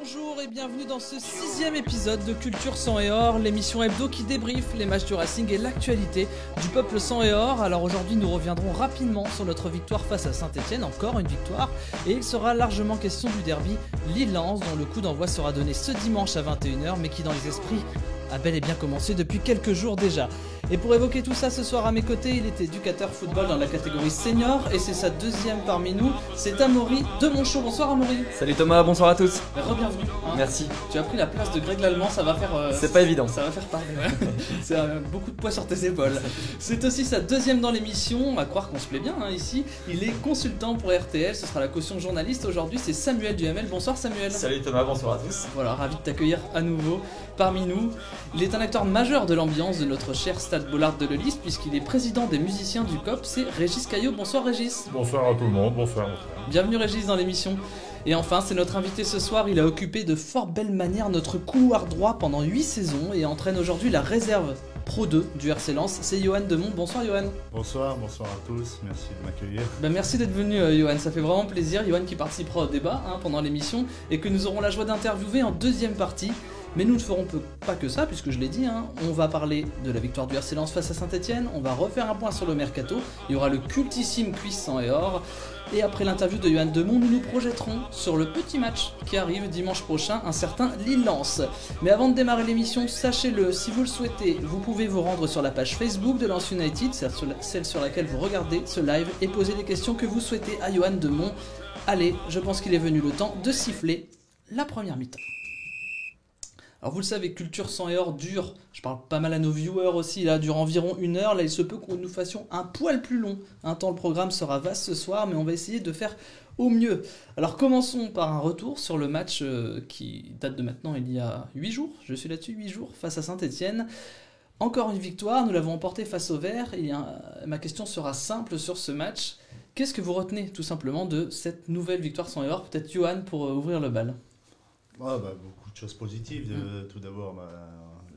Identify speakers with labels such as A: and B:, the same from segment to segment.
A: Bonjour et bienvenue dans ce 6e épisode de Culture Sang et Or, l'émission hebdo qui débriefe les matchs du Racing et l'actualité du peuple sang et or. Alors aujourd'hui nous reviendrons rapidement sur notre victoire face à Saint-Etienne, encore une victoire, et il sera largement question du derby Lille-Lens dont le coup d'envoi sera donné ce dimanche à 21 h mais qui dans les esprits a bel et bien commencé depuis quelques jours déjà. Et pour évoquer tout ça ce soir à mes côtés, il est éducateur football dans la catégorie senior et c'est sa deuxième parmi nous, c'est Amaury de Monchaux. Bonsoir Amaury.
B: Salut Thomas, bonsoir à tous.
A: Re-bienvenue.
B: Merci.
A: Tu as pris la place de Greg Lallemand, ça va faire...
B: c'est pas évident.
A: Ça va faire parler, ouais. C'est beaucoup de poids sur tes épaules. C'est aussi sa deuxième dans l'émission, on va croire qu'on se plaît bien ici. Il est consultant pour RTL, ce sera la caution journaliste. Aujourd'hui c'est Samuel Duhamel. Bonsoir Samuel.
C: Salut Thomas, bonsoir à tous.
A: Voilà, ravi de t'accueillir à nouveau parmi nous. Il est un acteur majeur de l'ambiance de notre cher Stade Bollaert de Lellis puisqu'il est président des musiciens du COP, c'est Régis Caillot. Bonsoir Régis.
D: Bonsoir à tout le monde, bonsoir.
A: Bienvenue Régis dans l'émission. Et enfin, c'est notre invité ce soir, il a occupé de fort belle manière notre couloir droit pendant 8 saisons et entraîne aujourd'hui la réserve Pro 2 du RC Lens, c'est Johan Demont. Bonsoir Johan.
E: Bonsoir à tous, merci de m'accueillir.
A: Merci d'être venu Johan, ça fait vraiment plaisir. Johan qui participera au débat pendant l'émission et que nous aurons la joie d'interviewer en deuxième partie. Mais nous ne ferons pas que ça, puisque je l'ai dit, on va parler de la victoire du RC Lens face à Saint-Etienne, on va refaire un point sur le mercato, il y aura le cultissime quiz sang et or, et après l'interview de Johan Demont, nous nous projetterons sur le petit match qui arrive dimanche prochain, un certain Lille-Lens. Mais avant de démarrer l'émission, sachez-le, si vous le souhaitez, vous pouvez vous rendre sur la page Facebook de Lens United, celle sur laquelle vous regardez ce live, et poser les questions que vous souhaitez à Johan Demont. Allez, je pense qu'il est venu le temps de siffler la première mi-temps. Alors vous le savez, Culture Sang et Or dure, je parle pas mal à nos viewers aussi, là, dure environ 1 heure. Là il se peut que nous fassions un poil plus long. Tant le programme sera vaste ce soir, mais on va essayer de faire au mieux. Alors commençons par un retour sur le match qui date de maintenant il y a 8 jours, je suis là-dessus, 8 jours, face à Saint-Etienne. Encore une victoire, nous l'avons emporté face au Vert. Ma question sera simple sur ce match. Qu'est-ce que vous retenez tout simplement de cette nouvelle victoire Sang et Or? Peut-être Johan pour ouvrir le bal.
E: Beaucoup de choses positives. Tout d'abord,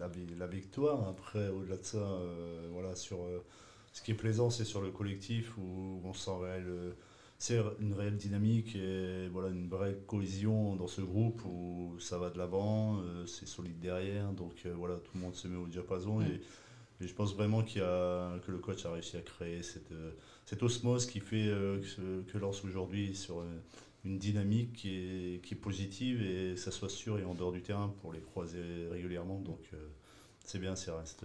E: la victoire. Après, au-delà de ça, ce qui est plaisant, c'est sur le collectif où on sent c'est une réelle dynamique et une vraie cohésion dans ce groupe où ça va de l'avant, c'est solide derrière. Donc tout le monde se met au diapason et je pense vraiment que le coach a réussi à créer cette osmose qui fait que Lens aujourd'hui sur une dynamique qui est positive et ça soit sûr et en dehors du terrain pour les croiser régulièrement. Donc c'est bien, ça reste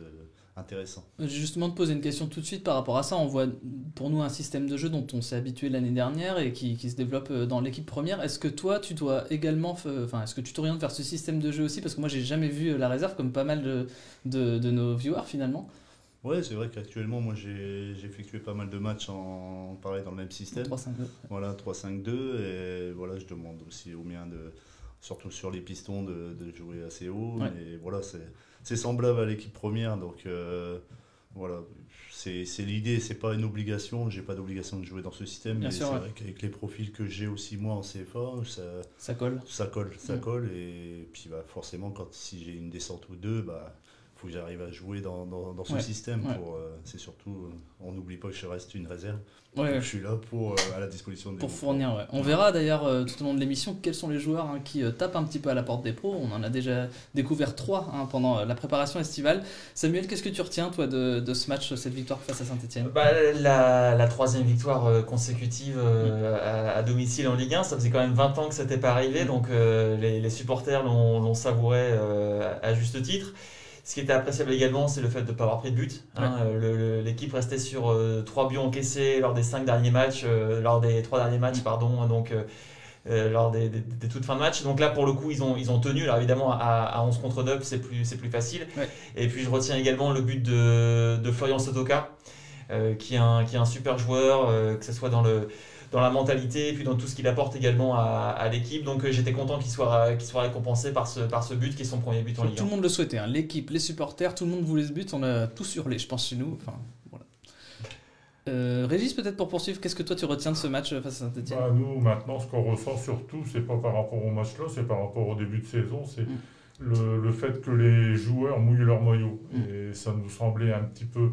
E: intéressant.
A: Justement, de poser une question tout de suite par rapport à ça, on voit pour nous un système de jeu dont on s'est habitué l'année dernière et qui se développe dans l'équipe première. Est-ce que toi, tu dois également, est-ce que tu t'orientes vers ce système de jeu aussi? Parce que moi, j'ai jamais vu la réserve comme pas mal de nos viewers finalement.
E: Ouais, c'est vrai qu'actuellement, moi, j'ai effectué pas mal de matchs pareil, dans le même système.
A: 3-5-2.
E: Voilà, 3-5-2. Et je demande aussi aux miens, surtout sur les pistons, de jouer assez haut. Ouais. Mais c'est semblable à l'équipe première. Donc, c'est l'idée. C'est pas une obligation. J'ai pas d'obligation de jouer dans ce système. Mais c'est vrai qu'avec les profils que j'ai aussi, moi, en CFA,
A: ça colle.
E: Ça colle. Et puis, forcément, si j'ai une descente ou deux, faut que j'arrive à jouer dans ce système. C'est surtout, on n'oublie pas que je reste une réserve. Donc je suis là à la disposition des
A: fournir. Ouais. On verra d'ailleurs tout au long de l'émission quels sont les joueurs qui tapent un petit peu à la porte des pros. On en a déjà découvert 3 pendant la préparation estivale. Samuel, qu'est-ce que tu retiens toi de ce match, cette victoire face à Saint-Etienne?
C: La 3e victoire consécutive à domicile en Ligue 1, ça faisait quand même 20 ans que ça n'était pas arrivé, donc les supporters l'ont savouré à juste titre. Ce qui était appréciable également, c'est le fait de ne pas avoir pris de but. L'équipe restait sur 3 buts encaissés lors des 5 derniers matchs, lors des 3 derniers matchs, donc lors des toutes fins de match. Donc là, pour le coup, ils ont tenu. Alors évidemment, à 11 contre 9, c'est plus facile. Ouais. Et puis je retiens également le but de Florian Sotoka, qui est un super joueur, que ce soit dans la mentalité et puis dans tout ce qu'il apporte également à l'équipe. Donc j'étais content qu'il soit récompensé par ce but qui est son premier but en Ligue 1.
A: Tout le monde le souhaitait, l'équipe, les supporters, tout le monde voulait ce but, on a tous hurlé, je pense, chez nous. Régis, peut-être pour poursuivre, qu'est-ce que toi tu retiens de ce match face à Saint-Etienne?
D: Nous, maintenant, ce qu'on ressent surtout, c'est pas par rapport au match-là, c'est par rapport au début de saison, c'est le fait que les joueurs mouillent leur maillot. Et ça nous semblait un petit peu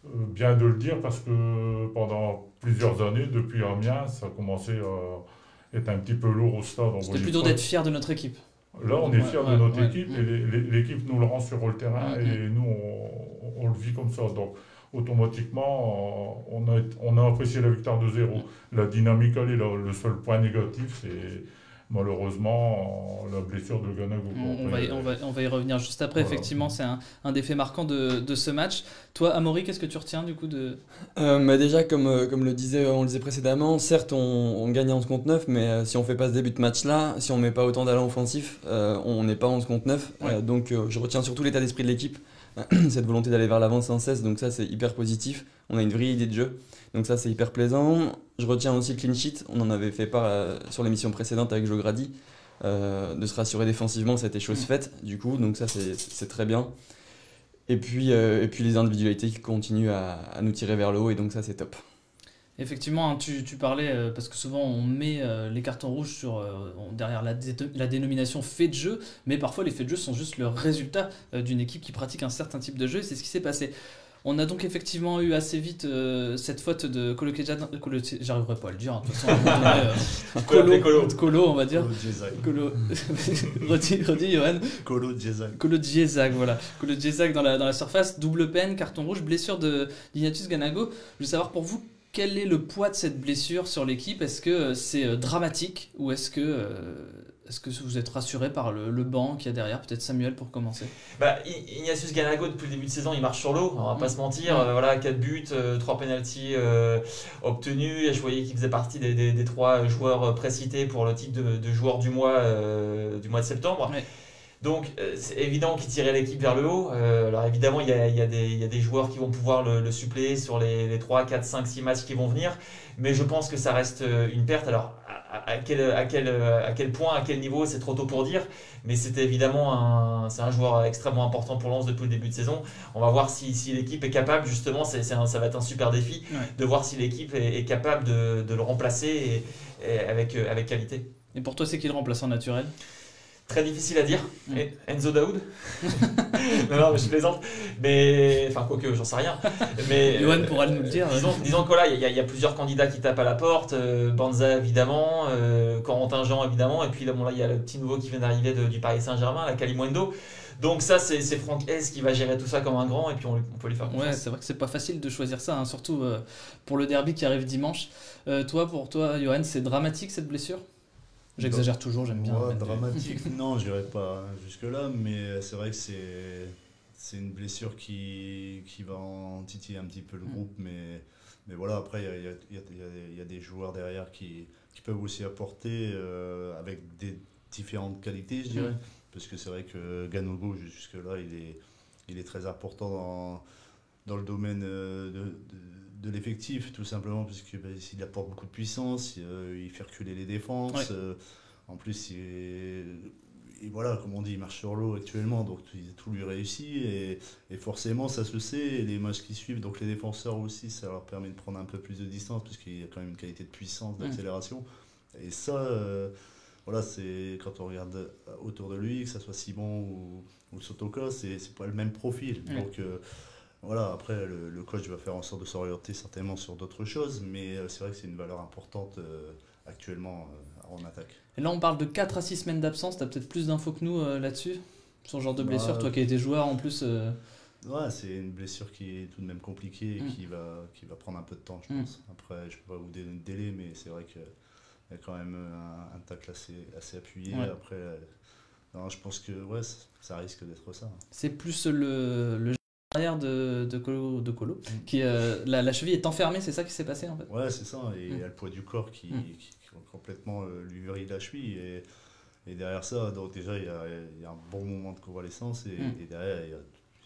D: bien de le dire parce que pendant plusieurs années, depuis Amiens, ça commençait à être un petit peu lourd au stade.
A: C'était plutôt d'être fier de notre équipe.
D: Là, on est fiers de notre équipe
A: ouais.
D: et l'équipe nous le rend sur le terrain et nous, on le vit comme ça. Donc, automatiquement, on a apprécié la victoire de 0. La dynamique, elle est là. Le seul point négatif, c'est malheureusement la blessure de Ganago.
A: On va y revenir juste après. Voilà. Effectivement, c'est un des faits marquants de ce match. Toi, Amaury, qu'est-ce que tu retiens du coup de...
B: Déjà, comme on le disait précédemment, certes, on gagne 11 contre 9, mais si on fait pas ce début de match-là, si on met pas autant d'allants offensifs, on n'est pas 11 contre 9. Ouais. Donc, je retiens surtout l'état d'esprit de l'équipe, cette volonté d'aller vers l'avant sans cesse. Donc ça, c'est hyper positif. On a une vraie idée de jeu. Donc ça, c'est hyper plaisant. Je retiens aussi le clean sheet. On en avait fait part sur l'émission précédente avec Joe Grady. De se rassurer défensivement, c'était chose faite, du coup. Donc ça, c'est très bien. Et puis les individualités qui continuent à nous tirer vers le haut. Et donc ça, c'est top.
A: Effectivement, tu parlais, parce que souvent on met les cartons rouges derrière la dénomination fait de jeu, mais parfois les faits de jeu sont juste le résultat d'une équipe qui pratique un certain type de jeu, et c'est ce qui s'est passé. On a donc effectivement eu assez vite cette faute de Kolo Kejad, j'arriverai pas à le dire, hein, de toute façon, Kolo, on va dire. Redis, Johan.
E: Kolo
A: Djezag, voilà. Kolo Djezag dans la surface, double peine, carton rouge, blessure d'Ignatius Ganago. Je veux savoir pour vous, quel est le poids de cette blessure sur l'équipe? Est-ce que c'est dramatique ou est-ce que vous êtes rassuré par le banc qu'il y a derrière? Peut-être Samuel pour commencer.
C: Ignatius Ganago, depuis le début de saison, il marche sur l'eau, on va pas se mentir. Voilà, 4 buts, 3 pénaltys obtenus. Et je voyais qu'il faisait partie des 3 joueurs précités pour le titre de joueur du mois de septembre. Ouais. Donc c'est évident qu'il tirait l'équipe vers le haut. Alors évidemment il y a des joueurs qui vont pouvoir le suppléer sur les 3, 4, 5, 6 matchs qui vont venir, mais je pense que ça reste une perte. Alors à quel point, à quel niveau, c'est trop tôt pour dire, mais c'était évidemment c'est un joueur extrêmement important pour Lens depuis le début de saison. On va voir si l'équipe est capable, justement, ça va être un super défi, de voir si l'équipe est capable de le remplacer et avec qualité.
A: Et pour toi, c'est qui le remplaçant naturel ?
C: Très difficile à dire. Enzo Daoud. non, mais je plaisante. Mais, enfin, quoique, j'en sais rien. Mais
A: Johan pourra nous le dire.
C: Disons que là, il y a plusieurs candidats qui tapent à la porte. Banza, évidemment. Corentin Jean, évidemment. Et puis là, il y a le petit nouveau qui vient d'arriver du Paris Saint-Germain, la Kalimundo. Donc ça, c'est Franck Hez qui va gérer tout ça comme un grand. Et puis on peut lui faire confiance.
A: Ouais, c'est vrai que c'est pas facile de choisir ça, hein, surtout pour le derby qui arrive dimanche. Pour toi, Johan, c'est dramatique cette blessure ? J'exagère toujours, j'aime bien.
E: Ouais, dramatique, non, je dirais pas jusque-là, mais c'est vrai que c'est une blessure qui va en titiller un petit peu le groupe, mais voilà, après, il y a des joueurs derrière qui peuvent aussi apporter avec des différentes qualités, je dirais, parce que c'est vrai que Ganago, jusque-là, il est très important dans le domaine de l'effectif, tout simplement, puisqu'il apporte beaucoup de puissance, il fait reculer les défenses, en plus, et voilà, comme on dit, il marche sur l'eau actuellement, donc tout lui réussit, et forcément, ça se sait, et les matchs qui suivent, donc les défenseurs aussi, ça leur permet de prendre un peu plus de distance, puisqu'il y a quand même une qualité de puissance, d'accélération, et ça, voilà, c'est quand on regarde autour de lui, que ce soit Simon ou Sotoka, c'est pas le même profil, donc... Voilà, après le coach va faire en sorte de s'orienter certainement sur d'autres choses, mais c'est vrai que c'est une valeur importante actuellement en attaque.
A: Et là on parle de 4 à 6 semaines d'absence, tu as peut-être plus d'infos que nous là-dessus, sur ce genre de blessure, toi qui as été joueur en plus.
E: Ouais, c'est une blessure qui est tout de même compliquée et qui va prendre un peu de temps, je pense. Après, je ne peux pas vous donner de délai, mais c'est vrai qu'il y a quand même un tacle assez appuyé. Ouais. Après, non, je pense que ça risque d'être ça.
A: C'est plus le arrière de Kolo qui la cheville est enfermée, c'est ça qui s'est passé en fait.
E: Ouais, c'est ça, et il y a le poids du corps qui complètement lui vrille la cheville, et derrière ça, donc déjà il y a un bon moment de convalescence, et derrière il y a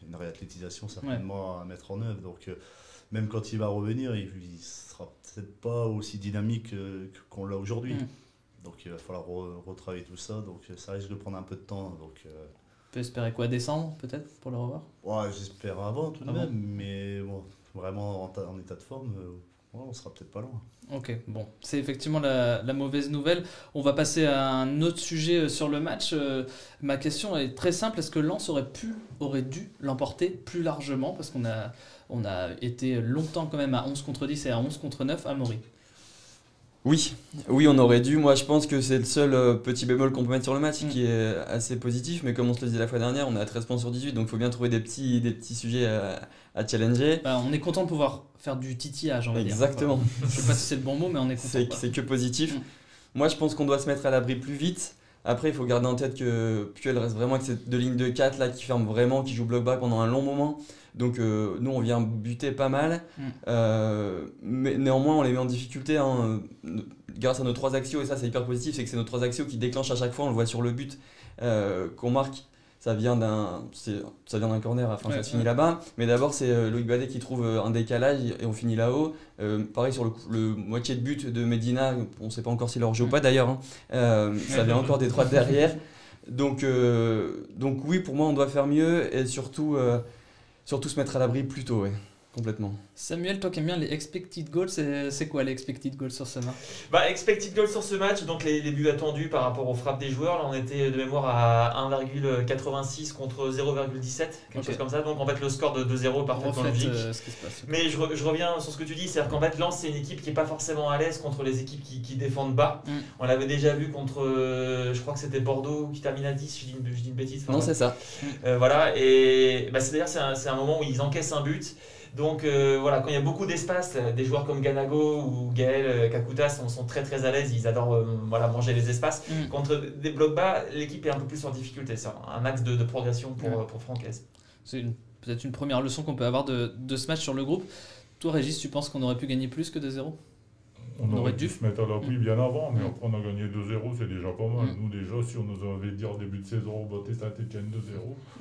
E: une réathlétisation certainement à mettre en œuvre, donc même quand il va revenir, il sera peut-être pas aussi dynamique qu'on l'a aujourd'hui, donc il va falloir retravailler tout ça, donc ça risque de prendre un peu de temps, donc
A: peut espérer quoi, décembre peut-être pour le revoir?
E: Ouais, j'espère avant tout de même, mais bon, vraiment en état de forme, on sera peut-être pas loin.
A: Ok, bon, c'est effectivement la mauvaise nouvelle. On va passer à un autre sujet sur le match. Ma question est très simple, est-ce que Lens aurait dû l'emporter plus largement? Parce qu'on a été longtemps quand même à 11 contre 10 et à 11 contre 9 à Amaury.
B: Oui, on aurait dû. Moi, je pense que c'est le seul petit bémol qu'on peut mettre sur le match qui est assez positif. Mais comme on se le disait la fois dernière, on est à 13 points sur 18, donc il faut bien trouver des petits sujets à challenger.
A: Bah, on est content de pouvoir faire du titillage, on va dire.
B: Exactement.
A: Voilà. Je sais pas si c'est le bon mot, mais on est content.
B: C'est que positif. Moi, je pense qu'on doit se mettre à l'abri plus vite. Après, il faut garder en tête que Puel reste vraiment avec ces deux lignes de 4 là, qui ferment vraiment, qui jouent bloc bas pendant un long moment. Donc nous, on vient buter pas mal. Mais néanmoins, on les met en difficulté. Hein, grâce à nos 3 axios, et ça c'est hyper positif, c'est que c'est nos 3 axios qui déclenchent à chaque fois. On le voit sur le but qu'on marque. Ça vient d'un corner, enfin ça se finit là-bas. Mais d'abord, c'est Loïc Badet qui trouve un décalage et on finit là-haut. Pareil sur le moitié de but de Medina, on ne sait pas encore s'il est hors-jeu ou pas d'ailleurs. Hein. Ça vient encore des 3 de derrière. Donc oui, pour moi, on doit faire mieux et surtout se mettre à l'abri plus tôt, ouais, complètement.
A: Samuel, toi qui aimes bien les expected goals, c'est quoi les expected goals sur ce match?
C: Expected goals sur ce match, donc les buts attendus par rapport aux frappes des joueurs, là on était de mémoire à 1,86 contre 0,17, quelque chose comme ça, donc en fait le score de 2-0 parfaitement logique.
A: Ce qui se passe.
C: Mais je reviens sur ce que tu dis, c'est-à-dire qu'en fait Lens c'est une équipe qui n'est pas forcément à l'aise contre les équipes qui défendent bas. On l'avait déjà vu contre, je crois que c'était Bordeaux qui termine à 10, je dis une bêtise.
B: Non, c'est ça.
C: Voilà, et c'est-à-dire c'est un moment où ils encaissent un but. Donc voilà, quand il y a beaucoup d'espace, des joueurs comme Ganago ou Gaël Kakuta sont très très à l'aise, ils adorent manger les espaces. Contre des blocs bas, l'équipe est un peu plus en difficulté, c'est un axe de progression pour Francaise.
A: C'est peut-être une première leçon qu'on peut avoir de ce match sur le groupe. Toi Régis, tu penses qu'on aurait pu gagner plus que 2-0 ?
D: On aurait dû se mettre à l'abri bien avant, mais après on a gagné 2-0, c'est déjà pas mal. Nous déjà, si on nous avait dit en début de saison, on battait Saint-Etienne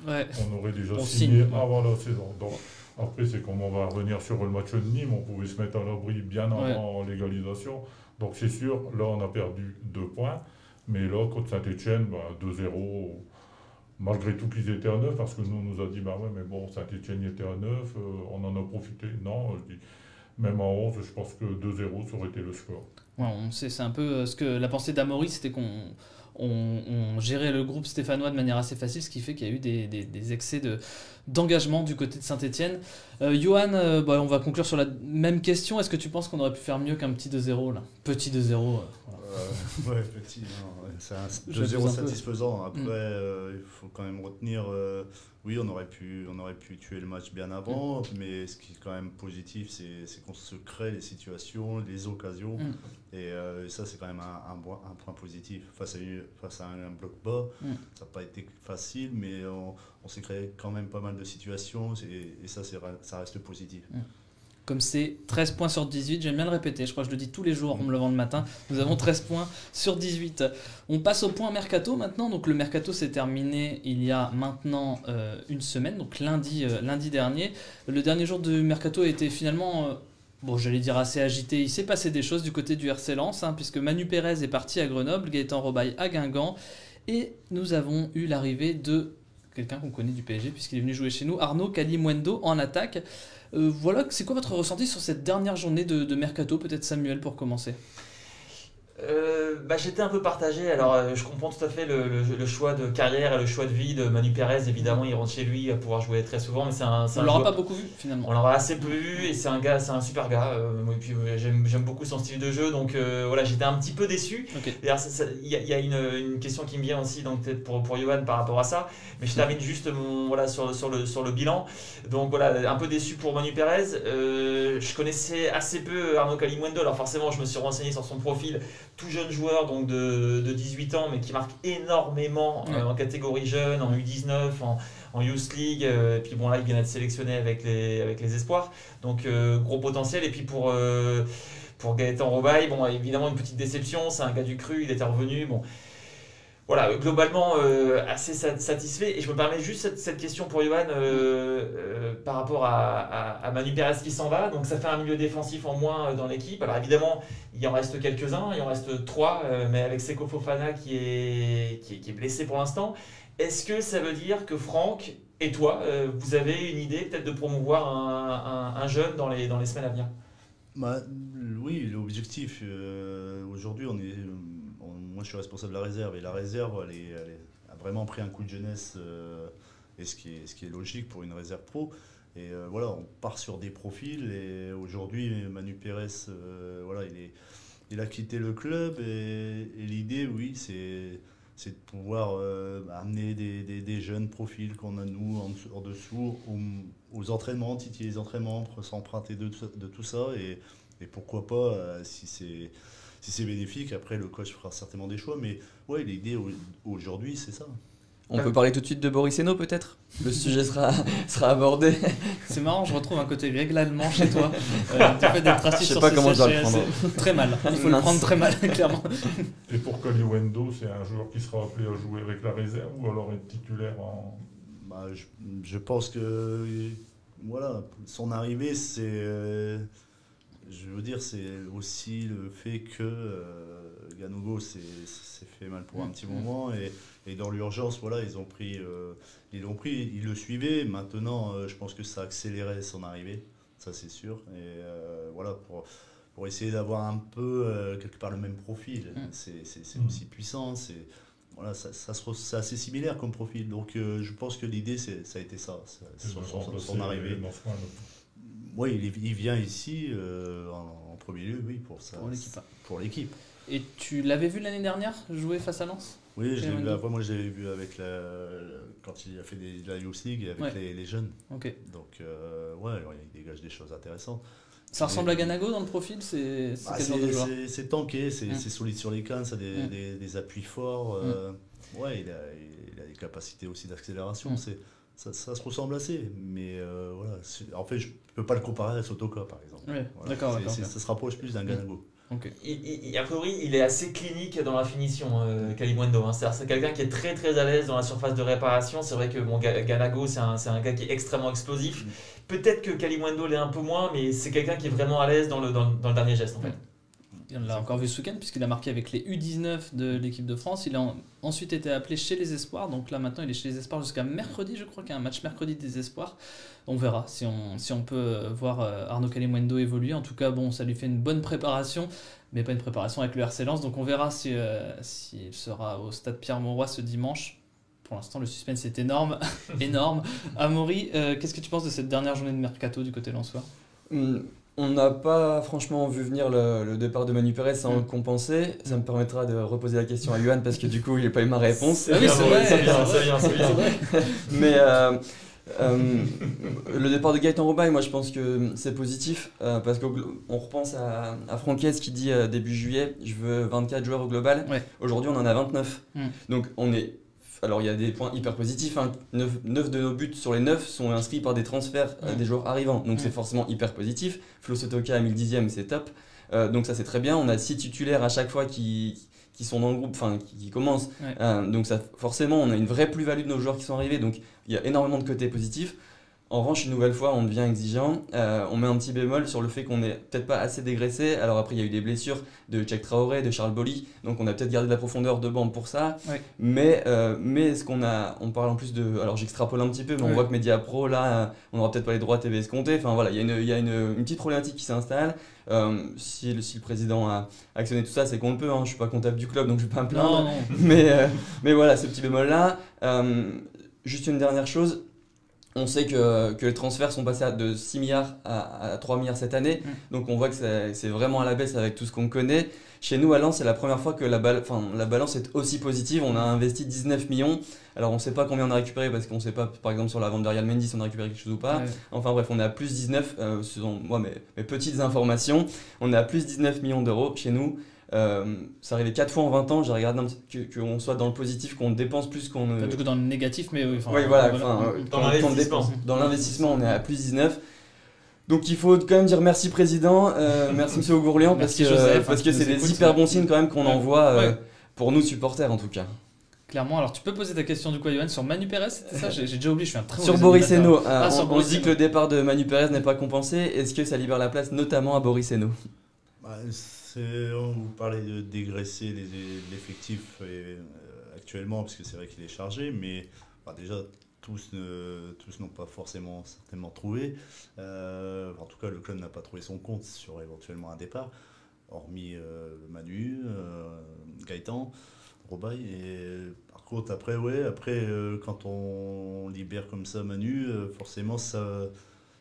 D: 2-0, on aurait déjà signé avant la saison. Donc, après, c'est comme on va revenir sur le match de Nîmes, on pouvait se mettre à l'abri bien avant l'égalisation. Donc c'est sûr, là on a perdu 2 points, mais là, contre Saint-Etienne, 2-0, malgré tout qu'ils étaient à 9, parce que nous, on nous a dit, mais bon, Saint-Etienne était à 9, on en a profité. Non, je dis, même à 11, je pense que 2-0, ça aurait été le score.
A: Ouais, c'est un peu ce que la pensée d'Amaury, c'était qu'on gérait le groupe stéphanois de manière assez facile, ce qui fait qu'il y a eu des excès d'engagement du côté de Saint-Etienne. Johan, on va conclure sur la même question. Est-ce que tu penses qu'on aurait pu faire mieux qu'un petit 2-0 là ? Petit 2-0.
E: Ouais, petit. C'est un 2-0 satisfaisant. Après, il faut quand même retenir. Oui, on aurait pu tuer le match bien avant, mais ce qui est quand même positif, c'est qu'on se crée les situations, les occasions. Et ça, c'est quand même un point positif. Face à un bloc bas, ça n'a pas été facile, mais on s'est créé quand même pas mal de situations, et ça reste positif.
A: Comme c'est 13 points sur 18, j'aime bien le répéter, je crois que je le dis tous les jours en me levant le matin, nous avons 13 points sur 18. On passe au point Mercato maintenant, donc le Mercato s'est terminé il y a maintenant une semaine, donc lundi dernier. Le dernier jour de Mercato a été finalement, j'allais dire assez agité, il s'est passé des choses du côté du RC Lens, puisque Manu Pérez est parti à Grenoble, Gaëtan Robaille à Guingamp, et nous avons eu l'arrivée de quelqu'un qu'on connaît du PSG puisqu'il est venu jouer chez nous, Arnaud Kalimwendo en attaque. Voilà, c'est quoi votre ressenti sur cette dernière journée de Mercato, peut-être Samuel pour commencer?
C: J'étais un peu partagé. Alors je comprends tout à fait le choix de carrière et le choix de vie de Manu Pérez. Évidemment, il rentre chez lui, il va pouvoir jouer très souvent, mais
A: on l'aura pas beaucoup vu finalement.
C: On l'aura assez peu vu, et c'est un super gars. Et puis j'aime beaucoup son style de jeu, donc voilà, j'étais un petit peu déçu. Il y a une question qui me vient aussi, donc peut-être pour Johan par rapport à ça, mais je termine juste sur le bilan. Donc voilà, un peu déçu pour Manu Pérez. Je connaissais assez peu Arnaud Kalimwendo, alors forcément je me suis renseigné sur son profil. Tout jeune joueur donc de 18 ans, mais qui marque énormément en catégorie jeune, en U19, en Youth League, et puis là il vient d'être sélectionné avec les espoirs, donc gros potentiel. Et puis pour Gaëtan Robaille, évidemment une petite déception, c'est un gars du cru, il était revenu, voilà, globalement assez satisfait. Et je me permets juste cette question pour Johan par rapport à Manu Pérez qui s'en va. Donc ça fait un milieu défensif en moins dans l'équipe. Alors évidemment, il en reste quelques-uns, il en reste 3, mais avec Seko Fofana qui est blessé pour l'instant. Est-ce que ça veut dire que Franck et toi, vous avez une idée peut-être de promouvoir un jeune dans les semaines à venir?
E: Oui, l'objectif, aujourd'hui, moi je suis responsable de la réserve, et la réserve elle a vraiment pris un coup de jeunesse, et ce qui est logique pour une réserve pro. Et voilà, on part sur des profils, et aujourd'hui Manu Pérez, il il a quitté le club et l'idée, oui, c'est de pouvoir amener des jeunes profils qu'on a nous en dessous aux entraînements, titiller les entraînements, s'emprunter de tout ça et pourquoi pas si c'est bénéfique, après le coach fera certainement des choix, mais ouais, l'idée aujourd'hui c'est ça.
B: On peut parler tout de suite de Boris Hainaut peut-être. Le sujet sera abordé.
A: C'est marrant, je retrouve un côté Greg l'allemand chez toi. Du fait d'être assis sur
B: Je sais pas
A: ce
B: comment
A: siège,
B: je dois le prendre.
A: c'est très mal. Il faut le prendre très mal, clairement.
D: Et pour Kaliwendo, c'est un joueur qui sera appelé à jouer avec la réserve ou alors être titulaire en...
E: Bah, je pense que voilà, son arrivée, c'est... je veux dire, c'est aussi le fait que Ganogo s'est fait mal pour un petit moment et dans l'urgence, voilà, ils le suivaient. Maintenant, je pense que ça a accéléré son arrivée, ça c'est sûr. Et voilà, pour essayer d'avoir un peu quelque part le même profil, c'est aussi puissant. Voilà, c'est assez similaire comme profil. Donc je pense que l'idée, ça a été ça, son arrivée. Oui, il vient ici en premier lieu, oui, pour l'équipe.
A: Et tu l'avais vu l'année dernière jouer face à Lens ?
E: Oui, moi je l'avais vu avec quand il a fait de la Youth League avec les jeunes.
A: Okay.
E: Donc il dégage des choses intéressantes.
A: Ça ressemble à Ganago dans le profil, c'est quel genre de joueur ?
E: C'est tanké, c'est solide sur les cannes, ça a des appuis forts. Il a des capacités aussi d'accélération. Ça se ressemble assez, mais voilà. En fait, je ne peux pas le comparer à Sotoka, par exemple.
A: Ouais,
E: voilà.
A: D'accord.
E: Ça se rapproche plus d'un Ganago.
A: Okay.
C: A priori, il est assez clinique dans la finition, Kaliwendo. C'est quelqu'un qui est très très à l'aise dans la surface de réparation. C'est vrai que Ganago, c'est un gars qui est extrêmement explosif. Peut-être que Kaliwendo l'est un peu moins, mais c'est quelqu'un qui est vraiment à l'aise dans le dernier geste en fait.
A: On l'a encore vu ce week-end puisqu'il a marqué avec les U19 de l'équipe de France. Il a ensuite été appelé chez les Espoirs. Donc là maintenant il est chez les Espoirs jusqu'à mercredi, je crois qu'il y a un match mercredi des Espoirs. On verra si on peut voir Arnaud Kaliwendo évoluer. En tout cas ça lui fait une bonne préparation, mais pas une préparation avec le RC Lens. Donc on verra s'il sera au stade Pierre-Mauroy ce dimanche. Pour l'instant le suspense est énorme. Amaury, qu'est-ce que tu penses de cette dernière journée de mercato du côté lensois ?
B: On n'a pas franchement vu venir le départ de Manu Pérez sans le compenser. Ça me permettra de reposer la question à Yohan parce que du coup il n'a pas eu ma réponse.
A: Ah oui, c'est vrai.
C: Ça vient.
B: Mais le départ de Gaëtan Roubaille, moi je pense que c'est positif parce qu'on repense à Franquès qui dit début juillet, je veux 24 joueurs au global.
A: Ouais.
B: Aujourd'hui on en a 29. Donc on est... Alors il y a des points hyper positifs, 9 de nos buts sur les 9 sont inscrits par des transferts des joueurs arrivants, donc c'est forcément hyper positif. Flo Sotoka à 1010e, c'est top, donc ça c'est très bien. On a 6 titulaires à chaque fois qui sont dans le groupe, qui commencent, donc ça, forcément on a une vraie plus-value de nos joueurs qui sont arrivés, donc il y a énormément de côtés positifs. En revanche, une nouvelle fois, on devient exigeant. On met un petit bémol sur le fait qu'on n'est peut-être pas assez dégraissé. Alors après, il y a eu des blessures de Cheikh Traoré, de Charles Bolly. Donc on a peut-être gardé de la profondeur de banc pour ça.
A: Ouais.
B: Mais est-ce on parle en plus de... Alors j'extrapole un petit peu, mais on voit que Mediapro, là, on n'aura peut-être pas les droits TV escomptés. Enfin voilà, il y a une petite problématique qui s'installe. Si le président a actionné tout ça, c'est qu'on le peut. Je ne suis pas comptable du club, donc je ne vais pas me plaindre.
A: Non.
B: Mais voilà, ce petit bémol-là. Juste une dernière chose. On sait que les transferts sont passés de 6 milliards à 3 milliards cette année, donc on voit que c'est vraiment à la baisse avec tout ce qu'on connaît. Chez nous, à Lens, c'est la première fois que la balance est aussi positive. On a investi 19 millions. Alors on ne sait pas combien on a récupéré parce qu'on ne sait pas, par exemple, sur la vente de Real Mendy, si on a récupéré quelque chose ou pas. Ouais. Enfin bref, on est à plus 19, selon moi, mes petites informations. On est à plus 19 millions d'euros chez nous. Ça arrivait 4 fois en 20 ans, j'ai regardé qu'on soit dans le positif, qu'on dépense plus qu'on...
A: Du coup dans le négatif, mais oui.
B: Dans l'investissement, on est à plus 19. Donc il faut quand même dire merci président, merci monsieur Augourlian, parce que c'est des hyper bons signes quand même qu'on envoie pour nous supporters en tout cas.
A: Clairement, alors tu peux poser ta question du coup à Yohan sur Manu Pérez, c'était ça, j'ai déjà oublié, je suis un très
B: sur Boris Hainaut, on dit que le départ de Manu Pérez n'est pas compensé, est-ce que ça libère la place notamment à Boris Hainaut?
E: On vous parlait de dégraisser l'effectif actuellement, parce que c'est vrai qu'il est chargé, mais déjà tous n'ont pas forcément certainement trouvé. En tout cas, le club n'a pas trouvé son compte sur éventuellement un départ, hormis Manu, Gaëtan, Roubaille. Et par contre, après quand on libère comme ça Manu, forcément ça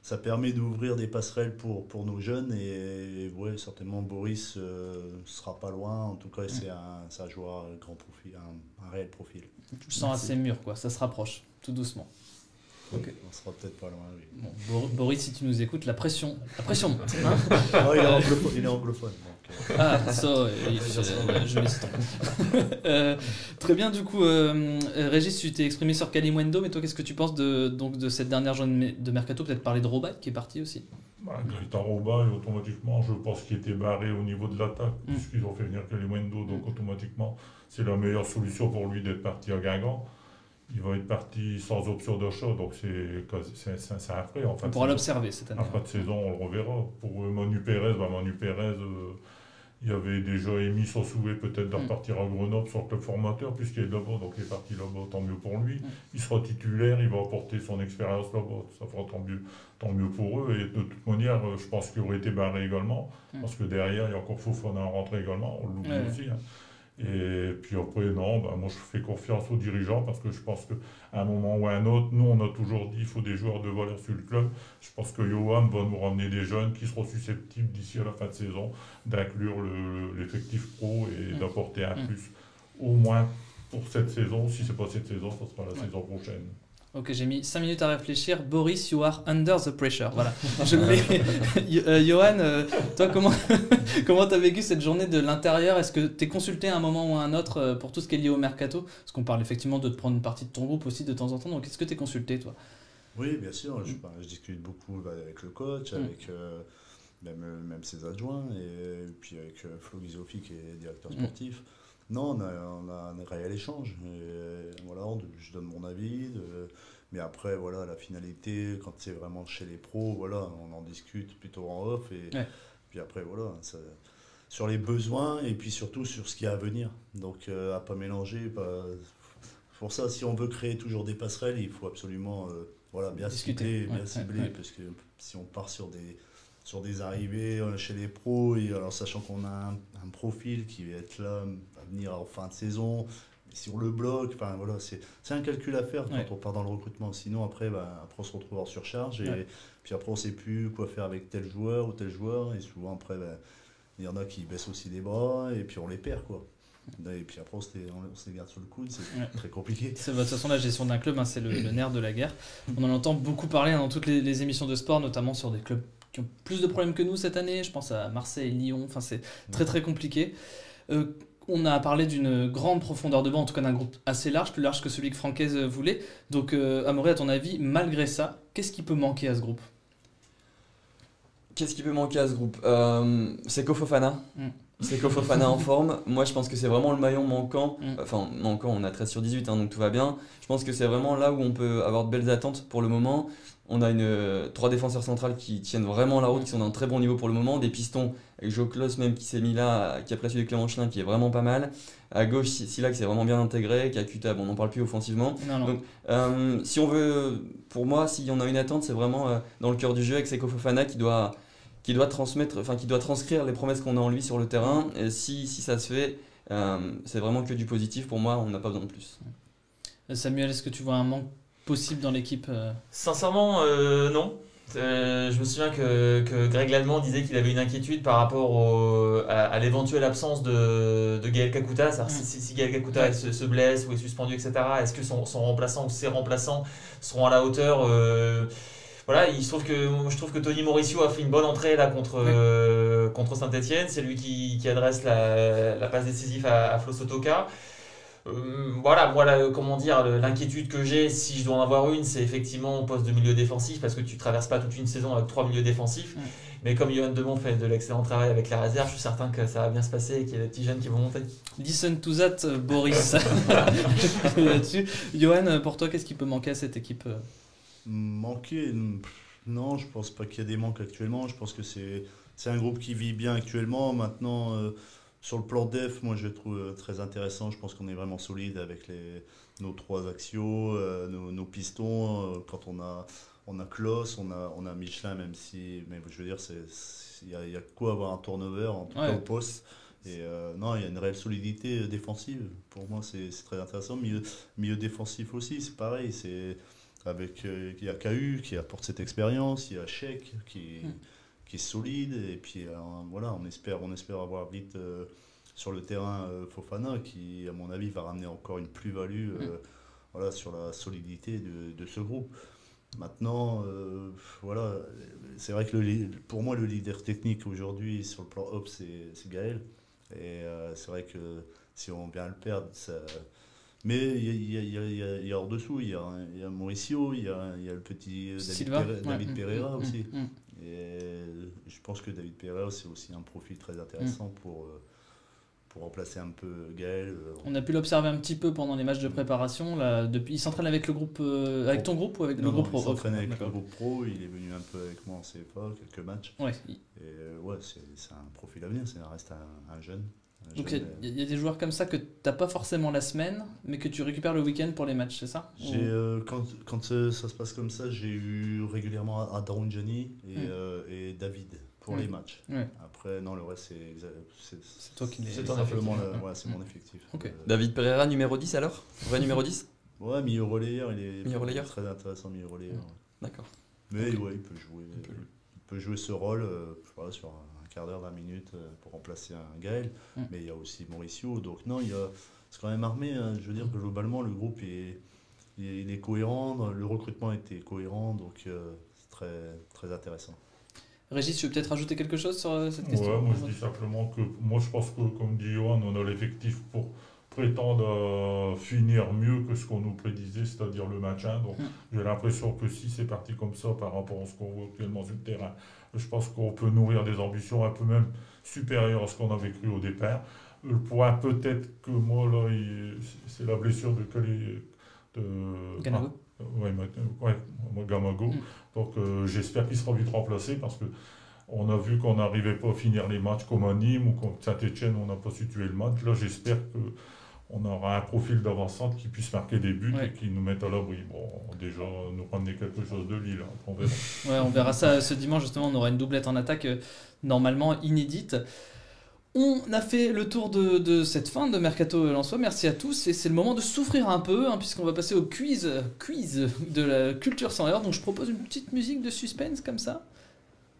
E: ça permet d'ouvrir des passerelles pour nos jeunes. Et ouais, certainement, Boris sera pas loin. En tout cas, c'est un joueur grand profil, un réel profil.
A: Tu le sens assez mûr, quoi. Ça se rapproche, tout doucement.
E: Okay. On sera peut-être pas loin, oui.
A: Bon, Boris, si tu nous écoutes, la pression monte. Hein
E: non, il est anglophone. Donc,
A: Ah, ça, je laisse tomber. Très bien, du coup, Régis, tu t'es exprimé sur Kalimundo, mais toi, qu'est-ce que tu penses de cette dernière journée de Mercato? Peut-être parler de Robat, qui est parti aussi.
D: Gritan Robat, automatiquement, je pense qu'il était barré au niveau de l'attaque, puisqu'ils ont fait venir Kalimundo, donc automatiquement, c'est la meilleure solution pour lui d'être parti à Guingamp. Il va être parti sans option d'achat, donc c'est un frais. En fait,
A: on pourra l'observer cette année.
D: En fin de saison, on le reverra. Pour Manu Pérez, il avait déjà émis son souhait peut-être de repartir à Grenoble sur le club formateur, puisqu'il est là-bas, donc il est parti là-bas, tant mieux pour lui. Il sera titulaire, il va apporter son expérience là-bas, ça fera tant mieux pour eux. Et de toute manière, je pense qu'il aurait été barré également, parce que derrière, il y a encore Fofana à rentrer également, on l'oublie aussi. Hein. Et puis après, non, moi je fais confiance aux dirigeants parce que je pense qu'à un moment ou à un autre, nous on a toujours dit qu'il faut des joueurs de valeur sur le club. Je pense que Johan va nous ramener des jeunes qui seront susceptibles d'ici à la fin de saison d'inclure l'effectif pro et d'apporter un plus au moins pour cette saison. Si ce n'est pas cette saison, ça sera la saison prochaine.
A: Ok, j'ai mis 5 minutes à réfléchir. Boris, you are under the pressure. Voilà, je le mets. Johan, toi, comment tu as vécu cette journée de l'intérieur? Est-ce que tu es consulté à un moment ou à un autre pour tout ce qui est lié au mercato? Parce qu'on parle effectivement de te prendre une partie de ton groupe aussi de temps en temps. Donc, est-ce que tu es consulté, toi?
E: Oui, bien sûr. Je discute beaucoup avec le coach, avec même ses adjoints, et puis avec Flo Ghisolfi qui est directeur sportif. Non, on a un réel échange. Et voilà, je donne mon avis. Mais après, voilà, la finalité, quand c'est vraiment chez les pros, voilà, on en discute plutôt en off. Et puis après, voilà, sur les besoins et puis surtout sur ce qu'il y a à venir. Donc, à pas mélanger. Pour ça, si on veut créer toujours des passerelles, il faut absolument bien cibler, parce que si on part sur des arrivées chez les pros, et alors sachant qu'on a un profil qui va être là, va venir en fin de saison, si on le bloque, enfin voilà, c'est un calcul à faire quand on part dans le recrutement. Sinon après on se retrouve en surcharge et puis après on ne sait plus quoi faire avec tel joueur ou tel joueur, et souvent après il y en a qui baissent aussi les bras et puis on les perd quoi. Et puis après on se les garde sur le coude, c'est très compliqué.
A: De toute façon, la gestion d'un club, c'est le nerf de la guerre. On en entend beaucoup parler dans toutes les émissions de sport, notamment sur des clubs qui ont plus de problèmes que nous cette année. Je pense à Marseille, Lyon, enfin c'est très très compliqué. On a parlé d'une grande profondeur de banc, en tout cas d'un groupe assez large, plus large que celui que Francaise voulait. Donc Amaury, à ton avis, malgré ça, qu'est-ce qui peut manquer à ce groupe?
B: Qu'est-ce qui peut manquer à ce groupe? C'est Fofana. C'est Fofana en forme. Moi, je pense que c'est vraiment le maillon manquant. Enfin, manquant, on a 13 sur 18, donc tout va bien. Je pense que c'est vraiment là où on peut avoir de belles attentes pour le moment. On a 3 défenseurs centrales qui tiennent vraiment la route, qui sont d'un très bon niveau pour le moment. Des pistons, avec Jo Klos même qui s'est mis là, qui a placé de Clément Chelin, qui est vraiment pas mal. À gauche, Silac s'est vraiment bien intégré. Kakuta, on n'en parle plus offensivement.
A: Non.
B: Donc, si on veut, pour moi, s'il y en a une attente, c'est vraiment dans le cœur du jeu avec Seko Fofana qui doit transcrire les promesses qu'on a en lui sur le terrain. Et si ça se fait, c'est vraiment que du positif. Pour moi, on n'a pas besoin de plus.
A: Samuel, est-ce que tu vois un manque possible dans l'équipe?
C: Sincèrement, non. Je me souviens que Greg Lallemand disait qu'il avait une inquiétude par rapport à l'éventuelle absence de Gaël Kakuta. Si Gaël Kakuta se blesse ou est suspendu, etc., est-ce que son remplaçant ou ses remplaçants seront à la hauteur? Voilà, je trouve que Tony Mauricio a fait une bonne entrée là contre Saint-Etienne. C'est lui qui adresse la passe décisive à Flo Sotoka. Voilà, moi l'inquiétude que j'ai, si je dois en avoir une, c'est effectivement au poste de milieu défensif, parce que tu traverses pas toute une saison avec 3 milieux défensifs. Mais comme Johan Demont fait de l'excellent travail avec la réserve, je suis certain que ça va bien se passer et qu'il y a des petits jeunes qui vont monter.
A: Listen to that, Boris. Là-dessus. Johan, pour toi, qu'est-ce qui peut manquer à cette équipe?
E: Manquer, non, je pense pas qu'il y a des manques actuellement. Je pense que c'est un groupe qui vit bien actuellement. Maintenant, sur le plan def, moi je le trouve très intéressant. Je pense qu'on est vraiment solide avec nos 3 axiaux, nos pistons. Quand on a Klos, on a Michelin, mais je veux dire, il y a quoi avoir un turnover en tout cas au poste. Et non, il y a une réelle solidité défensive. Pour moi, c'est très intéressant. Milieu défensif aussi, c'est pareil. avec il y a KU qui apporte cette expérience, il y a Cheikh qui est solide, et puis voilà, on espère avoir vite sur le terrain Fofana qui, à mon avis, va ramener encore une plus-value voilà, sur la solidité de ce groupe. Maintenant, voilà, c'est vrai que pour moi, le leader technique aujourd'hui sur le plan hop, c'est Gaël. Et c'est vrai que si on vient le perdre, ça... Mais il y a hors dessous, il y a Mauricio, il y a le petit David Pereira aussi. Et je pense que David Pereira, c'est aussi un profil très intéressant pour remplacer un peu Gaël.
A: On a pu l'observer un petit peu pendant les matchs de préparation. Là, il s'entraîne avec le groupe, avec ton groupe ou avec le groupe pro?
E: Il s'entraîne avec le groupe pro, il est venu un peu avec moi en CFA, quelques matchs.
A: Ouais.
E: Et ouais, c'est un profil à venir, ça reste un jeune.
A: Donc il y a des joueurs comme ça que tu n'as pas forcément la semaine, mais que tu récupères le week-end pour les matchs, c'est ça?
E: Quand ça se passe comme ça, j'ai eu régulièrement Adarounjani et David pour les matchs. Ouais. Après, non, le reste, c'est
A: toi qui
E: c'est simplement c'est mon effectif.
B: Okay. David Pereira, numéro 10 alors? Vrai numéro 10?
E: Ouais, milieu relayeur, il est très intéressant, milieu relayeur.
B: D'accord.
E: Mais ouais, il peut jouer ce rôle sur un quart d'heure, 20 minutes pour remplacer un Gaël. Mais il y a aussi Mauricio. Donc non, c'est quand même armé. Hein. Je veux dire que globalement, le groupe il est cohérent. Le recrutement était cohérent. Donc c'est très, très intéressant.
A: Régis, tu veux peut-être rajouter quelque chose sur cette question?
D: Ouais, moi je dis simplement que moi je pense que, comme dit Johan, on a l'effectif pour prétendre à finir mieux que ce qu'on nous prédisait, c'est-à-dire le maintien. Donc j'ai l'impression que si c'est parti comme ça par rapport à ce qu'on voit actuellement sur le terrain, je pense qu'on peut nourrir des ambitions un peu même supérieures à ce qu'on avait cru au départ. Le point peut-être que moi là, c'est la blessure de
A: Gamago.
D: Gamago. Donc j'espère qu'il sera vite remplacé parce que on a vu qu'on n'arrivait pas à finir les matchs comme à Nîmes ou comme Saint-Etienne, on n'a pas su tuer le match. Là, j'espère qu'on aura un profil d'avancante qui puisse marquer des buts et qui nous mette à l'abri. Bon, déjà, nous ramener quelque chose de Lille. Hein, on verra.
A: Ouais, on verra ça ce dimanche. Justement, on aura une doublette en attaque normalement inédite. On a fait le tour de cette fin de Mercato Lensois. Merci à tous. Et c'est le moment de souffrir un peu, hein, puisqu'on va passer au quiz de la culture sans erreur. Donc, je propose une petite musique de suspense comme ça.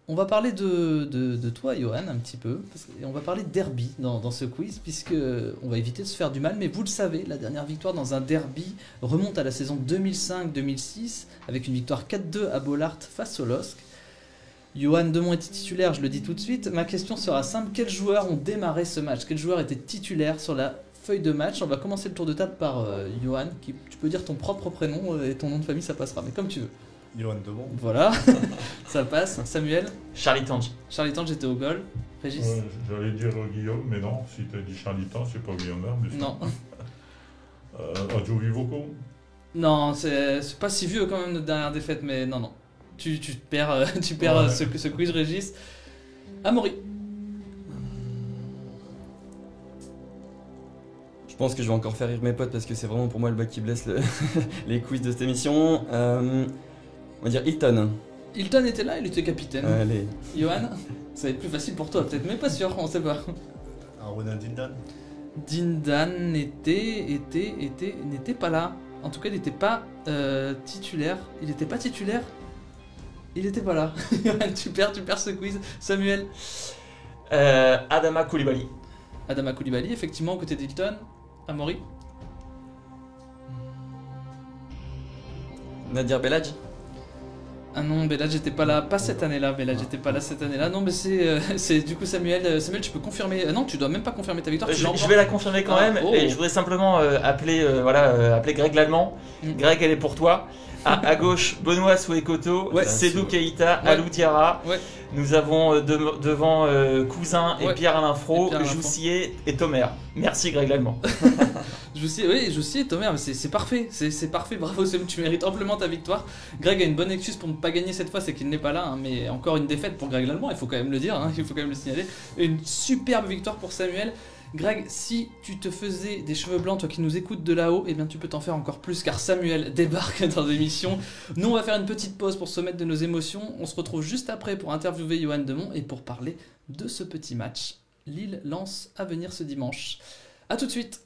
A: On va parler de toi, Johan, un petit peu. Et on va parler de derby dans ce quiz, puisqu'on va éviter de se faire du mal. Mais vous le savez, la dernière victoire dans un derby remonte à la saison 2005-2006, avec une victoire 4-2 à Bollaert face au LOSC. Johan Demont était titulaire, je le dis tout de suite. Ma question sera simple. Quels joueurs ont démarré ce match? Quels joueurs étaient titulaires sur la feuille de match? On va commencer le tour de table par Johan. Tu peux dire ton propre prénom et ton nom de famille, ça passera, mais comme tu veux.
E: Johan Demont.
A: Voilà, ça passe. Samuel?
C: Charlie Tange.
A: Charlie Tange était au goal. Régis?
D: J'allais dire Guillaume, mais non. Si tu as dit Charlie Tange, c'est pas Guillaume mais
A: non.
D: Adjo Vivoco?
A: Non, c'est pas si vieux quand même notre dernière défaite, mais non. Tu perds ce quiz, Régis. Amaury?
B: Je pense que je vais encore faire rire mes potes parce que c'est vraiment pour moi le bac qui blesse les quiz de cette émission. On va dire Hilton.
A: Hilton était là, il était capitaine.
B: Allez.
A: Johan, ça va être plus facile pour toi peut-être, mais pas sûr, on sait pas.
E: Ronan Dindan?
A: Dindan n'était pas là. En tout cas, il n'était pas titulaire. Il n'était pas titulaire. Il n'était pas là. tu perds ce quiz. Samuel?
C: Adama Koulibaly.
A: Adama Koulibaly, effectivement, côté d'Hilton. Amaury?
B: Nadir Belhadj?
A: Ah non, Belhadj n'était pas là, pas cette année-là. Belhadj n'était pas là cette année-là. Non, mais c'est du coup Samuel. Samuel, tu peux confirmer. Non, tu dois même pas confirmer ta victoire.
C: Je vais la confirmer quand même. Et je voudrais simplement appeler Greg Lallemand. Greg, elle est pour toi. À gauche, Benoît Souekoto, Sédou Keïta, Alou Diarra. Ouais. Nous avons devant Cousin et Pierre-Alain Fro, Joussier et Thomer. Merci Greg Lallemand.
A: Joussier et Thomer, mais c'est parfait. C'est parfait, bravo Sam, tu mérites amplement ta victoire. Greg a une bonne excuse pour ne pas gagner cette fois, c'est qu'il n'est pas là. Hein, mais encore une défaite pour Greg Lallemand, il faut quand même le dire, hein, il faut quand même le signaler. Une superbe victoire pour Samuel. Greg, si tu te faisais des cheveux blancs, toi qui nous écoutes de là-haut, eh bien tu peux t'en faire encore plus car Samuel débarque dans l'émission. Nous, on va faire une petite pause pour se mettre de nos émotions. On se retrouve juste après pour interviewer Johan Demont et pour parler de ce petit match. Lille-Lens à venir ce dimanche. A tout de suite.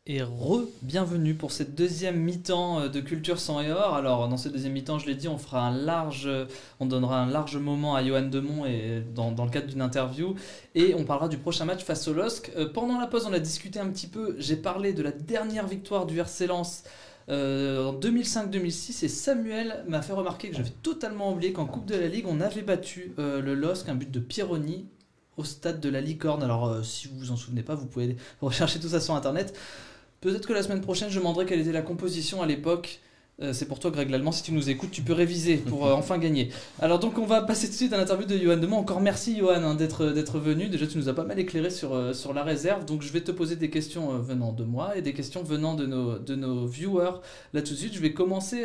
A: Et bienvenue pour cette deuxième mi-temps de Culture Sang et Or. Alors dans cette deuxième mi-temps, je l'ai dit, on donnera un large moment à Johan Demont et dans le cadre d'une interview, et on parlera du prochain match face au LOSC. Pendant la pause, on a discuté un petit peu, j'ai parlé de la dernière victoire du RC Lens en 2005-2006, et Samuel m'a fait remarquer que j'avais totalement oublié qu'en Coupe de la Ligue, on avait battu le LOSC, un but de Pieroni au stade de la Licorne. Alors si vous vous en souvenez pas, vous pouvez rechercher tout ça sur internet. Peut-être que la semaine prochaine, je me demanderai quelle était la composition à l'époque. C'est pour toi, Greg Lallemand, si tu nous écoutes, tu peux réviser pour enfin gagner. Alors donc, on va passer tout de suite à l'interview de Johan Demont. Encore merci, Johan, d'être venu. Déjà, tu nous as pas mal éclairé sur la réserve. Donc, je vais te poser des questions venant de moi et des questions venant de nos viewers. Là, tout de suite, je vais commencer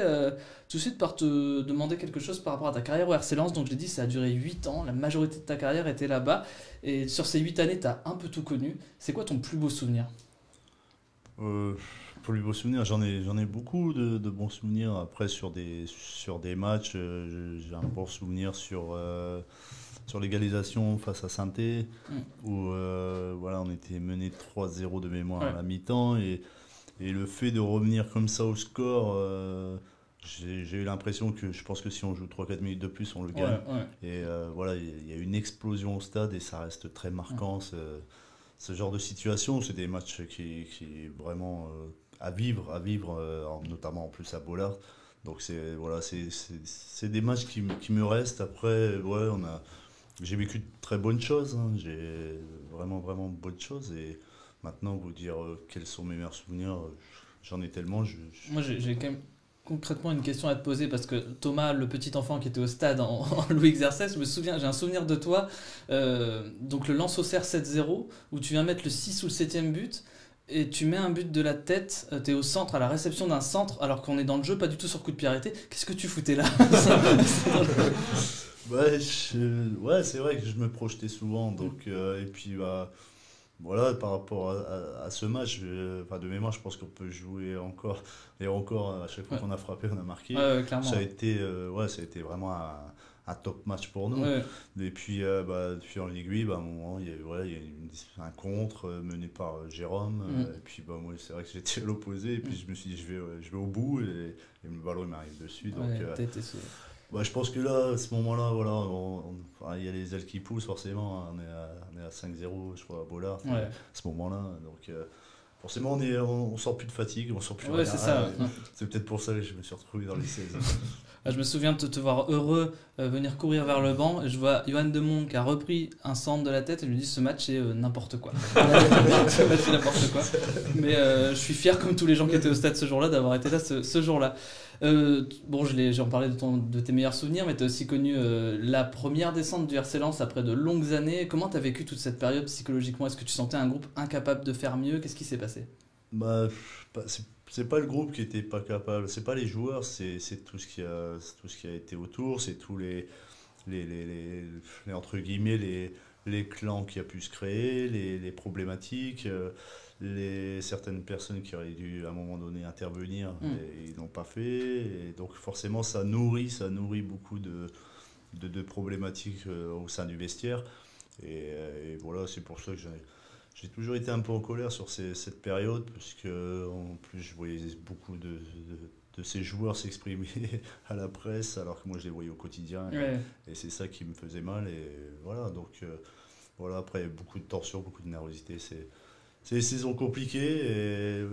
A: tout de suite par te demander quelque chose par rapport à ta carrière au RC Lens. Donc, je l'ai dit, ça a duré 8 ans. La majorité de ta carrière était là-bas. Et sur ces 8 années, tu as un peu tout connu. C'est quoi ton plus beau souvenir ?
E: Pour les beaux souvenirs, j'en ai beaucoup de bons souvenirs. Après, sur des matchs, j'ai un bon souvenir sur l'égalisation face à Saint-Étienne, où on était mené 3-0 de mémoire à la mi-temps. Et le fait de revenir comme ça au score, j'ai eu l'impression que je pense que si on joue 3-4 minutes de plus, on le gagne. Et il y a une explosion au stade et ça reste très marquant. Ce genre de situation, c'est des matchs qui vraiment à vivre, notamment en plus à Bollaert. Donc c'est des matchs qui me restent. Après, j'ai vécu de très bonnes choses. J'ai vraiment de bonnes choses. Et maintenant, vous dire quels sont mes meilleurs souvenirs, j'en ai tellement.
A: Moi, j'ai quand même concrètement une question à te poser, parce que Thomas, le petit enfant qui était au stade en Louis Exercès, j'ai un souvenir de toi, donc le Lens-Auxerre 7-0, où tu viens mettre le 6 ou le 7e but, et tu mets un but de la tête, tu es au centre, à la réception d'un centre, alors qu'on est dans le jeu, pas du tout sur coup de pied arrêté. Qu'est-ce que tu foutais là?
E: C'est vrai que je me projetais souvent, donc, et puis par rapport à ce match, de mémoire, je pense qu'on peut jouer encore et encore. À chaque fois qu'on a frappé, on a marqué.
A: Clairement.
E: Ça a été vraiment un top match pour nous. Et puis, en l'aiguille, à un moment, il y a un contre mené par Jérôme. Et puis, moi, c'est vrai que j'étais à l'opposé. Et puis, je me suis dit, je vais au bout. Et le ballon m'arrive dessus. Donc, je pense que là, à ce moment-là, il y a les ailes qui poussent forcément. On est à 5-0, je crois, à Bollaert. À ce moment-là. Donc, forcément, on sent plus de fatigue, on sent plus rien.
A: C'est ça.
E: C'est peut-être pour ça que je me suis retrouvé dans les 16.
A: Je me souviens de te voir heureux venir courir vers le banc. Je vois Johan Demont qui a repris un centre de la tête et je me dis, ce match c'est n'importe quoi. Ce match c'est n'importe quoi. Mais je suis fier, comme tous les gens qui étaient au stade ce jour-là, d'avoir été là ce jour-là. J'en parlais de tes meilleurs souvenirs, mais tu as aussi connu la première descente du RC Lens après de longues années. Comment tu as vécu toute cette période psychologiquement? Est-ce que tu sentais un groupe incapable de faire mieux? Qu'est-ce qui s'est passé?
E: C'est pas le groupe qui était pas capable, c'est pas les joueurs, c'est tout ce qui a été autour, c'est tous les entre guillemets les clans qui a pu se créer, les problématiques, certaines personnes qui auraient dû à un moment donné intervenir et ils n'ont pas fait. Et donc forcément ça nourrit beaucoup de problématiques au sein du vestiaire. Et c'est pour ça que j'ai toujours été un peu en colère sur cette période, parce que en plus je voyais beaucoup de ces joueurs s'exprimer à la presse, alors que moi je les voyais au quotidien. Et c'est ça qui me faisait mal. Et après beaucoup de tension, beaucoup de nervosité. C'est des saisons compliquées et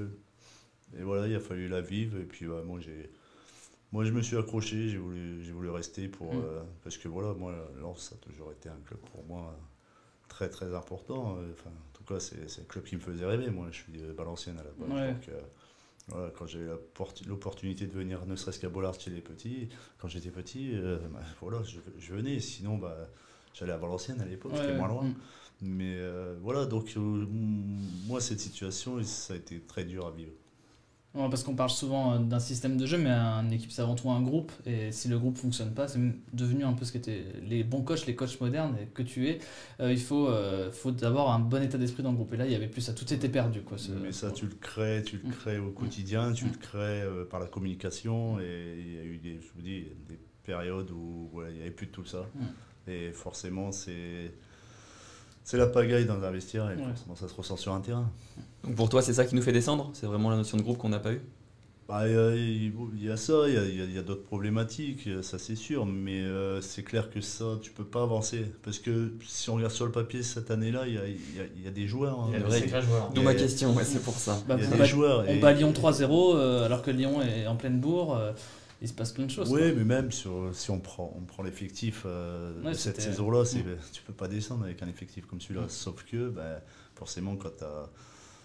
E: il a fallu la vivre. Et puis moi je me suis accroché, j'ai voulu rester parce que moi Lens ça a toujours été un club pour moi très très important. En tout cas, c'est le club qui me faisait rêver. Moi, je suis Valenciennes à la base. Donc, quand j'ai eu l'opportunité de venir, ne serait-ce qu'à Bollaert chez les petits, quand j'étais petit, je venais. Sinon, j'allais à Valenciennes à l'époque, c'était moins loin. Mais donc moi, cette situation, ça a été très dur à vivre.
A: Parce qu'on parle souvent d'un système de jeu, mais une équipe c'est avant tout un groupe, et si le groupe ne fonctionne pas, c'est devenu un peu ce qu'étaient les bons coachs, les coachs modernes que tu es. Il faut d'abord un bon état d'esprit dans le groupe, et là il y avait plus ça, tout était perdu.
E: Mais ça tu le crées au quotidien, tu le crées par la communication, et il y a eu des périodes où il n'y avait plus de tout ça, et forcément c'est la pagaille dans un vestiaire et forcément ça se ressent sur un terrain.
B: Donc pour toi, c'est ça qui nous fait descendre? C'est vraiment la notion de groupe qu'on n'a pas eu?
E: Bah, il y a ça, il y a d'autres problématiques, ça c'est sûr, mais c'est clair que ça, tu peux pas avancer. Parce que si on regarde sur le papier cette année-là, il y a des joueurs.
C: Il y a
B: vrai.
C: des sacrés joueurs.
B: D'où ma question, ouais, c'est pour ça.
A: Bah,
E: Il y a des joueurs.
A: On bat Lyon 3-0 alors que Lyon est en pleine bourre. Il se passe plein de choses.
E: Oui,
A: quoi.
E: mais même si on prend l'effectif de cette saison-là, tu peux pas descendre avec un effectif comme celui-là. Sauf que forcément, quand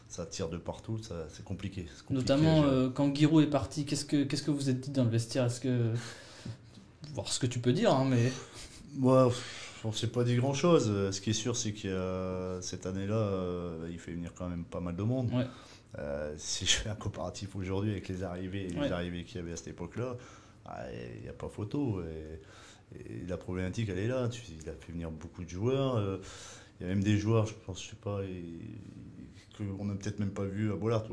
E: ça tire de partout, c'est compliqué.
A: Notamment quand Giroud est parti, qu'est-ce que vous êtes dit dans le vestiaire? Est-ce que... voir ce que tu peux dire, hein, mais...
E: Moi, on ne s'est pas dit grand-chose. Ce qui est sûr, c'est que cette année-là, il fait venir quand même pas mal de monde.
A: Ouais.
E: Si je fais un comparatif aujourd'hui avec les arrivées qu'il y avait à cette époque-là, il n'y a pas photo. Et la problématique, elle est là. Il a fait venir beaucoup de joueurs. Il y a même des joueurs, je sais pas, qu'on n'a peut-être même pas vu à Bollard.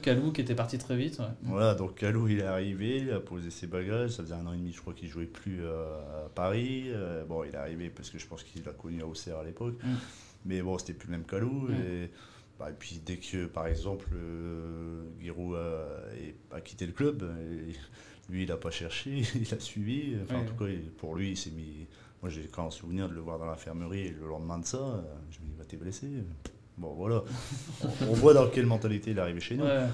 A: Kalou qui était parti très vite. Ouais.
E: Voilà, donc Kalou, il est arrivé, il a posé ses bagages. Ça faisait 1 an et demi, je crois qu'il ne jouait plus à Paris. Bon, il est arrivé parce que je pense qu'il a connu à Auxerre à l'époque. Mais bon, c'était plus le même Kalou. Et puis dès que, par exemple, Giroud a quitté le club, lui, il n'a pas cherché, il a suivi. En tout cas, pour lui, il s'est mis... Moi, j'ai quand même souvenir de le voir dans l'infirmerie et le lendemain de ça, je me dis, t'es blessé. Bon, voilà. on voit dans quelle mentalité il est arrivé chez nous.
A: Ouais.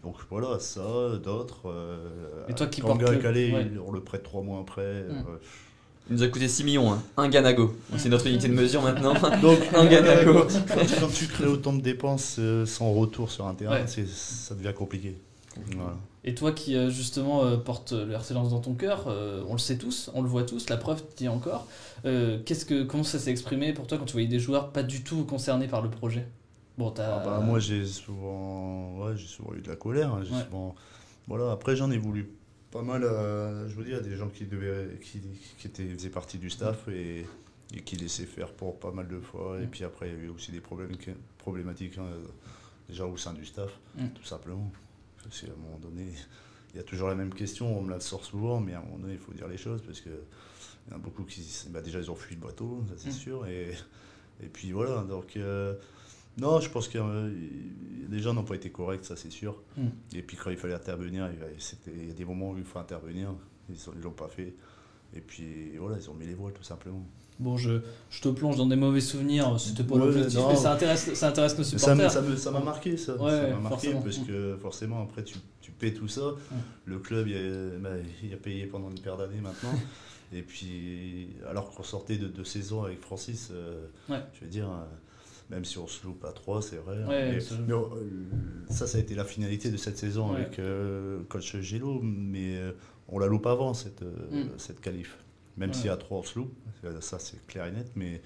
E: Donc voilà, ça, d'autres.
A: Et toi qui
E: Kanga
A: portes
E: Calais, on le prête 3 mois après.
B: Il nous a coûté 6 millions, hein. Un Ganago. C'est notre unité de mesure maintenant.
E: Donc,
B: un Ganago.
E: Quand tu crées autant de dépenses sans retour sur un terrain, ça devient compliqué. Voilà.
A: Et toi qui justement porte le RC Lens dans ton cœur, on le sait tous, on le voit tous, la preuve tu dis encore. Comment ça s'est exprimé pour toi quand tu voyais des joueurs pas du tout concernés par le projet? Bon,
E: moi j'ai souvent eu de la colère. Hein, voilà. Après j'en ai voulu pas mal. Je vous dis, à des gens qui faisaient partie du staff et qui laissaient faire pour pas mal de fois. Et puis après il y avait aussi des problématiques déjà au sein du staff, tout simplement. Parce qu'à un moment donné, il y a toujours la même question, on me la sort souvent, mais à un moment donné, il faut dire les choses, parce qu'il y en a beaucoup qui... déjà, ils ont fui le bateau, ça c'est sûr, et puis voilà, donc... non, je pense que les gens n'ont pas été corrects, ça c'est sûr. Et puis quand il fallait intervenir, il y a des moments où il faut intervenir, ils ne l'ont pas fait. Et puis voilà, ils ont mis les voiles, tout simplement.
A: Bon, je te plonge dans des mauvais souvenirs, c'était pas l'objectif, mais ça intéresse nos supporters.
E: Ça m'a marqué, ça.
A: Ouais,
E: ça m'a marqué
A: forcément.
E: parce que forcément, après, tu paies tout ça. Le club, il a payé pendant une paire d'années maintenant. Et puis, alors qu'on sortait de 2 saisons avec Francis, je veux dire, même si on se loupe à 3, c'est vrai. Mais ça a été la finalité de cette saison avec coach Gélo, mais on la loupe avant, cette qualif. Même si à 3 on se loupe, ça c'est clair et net, mais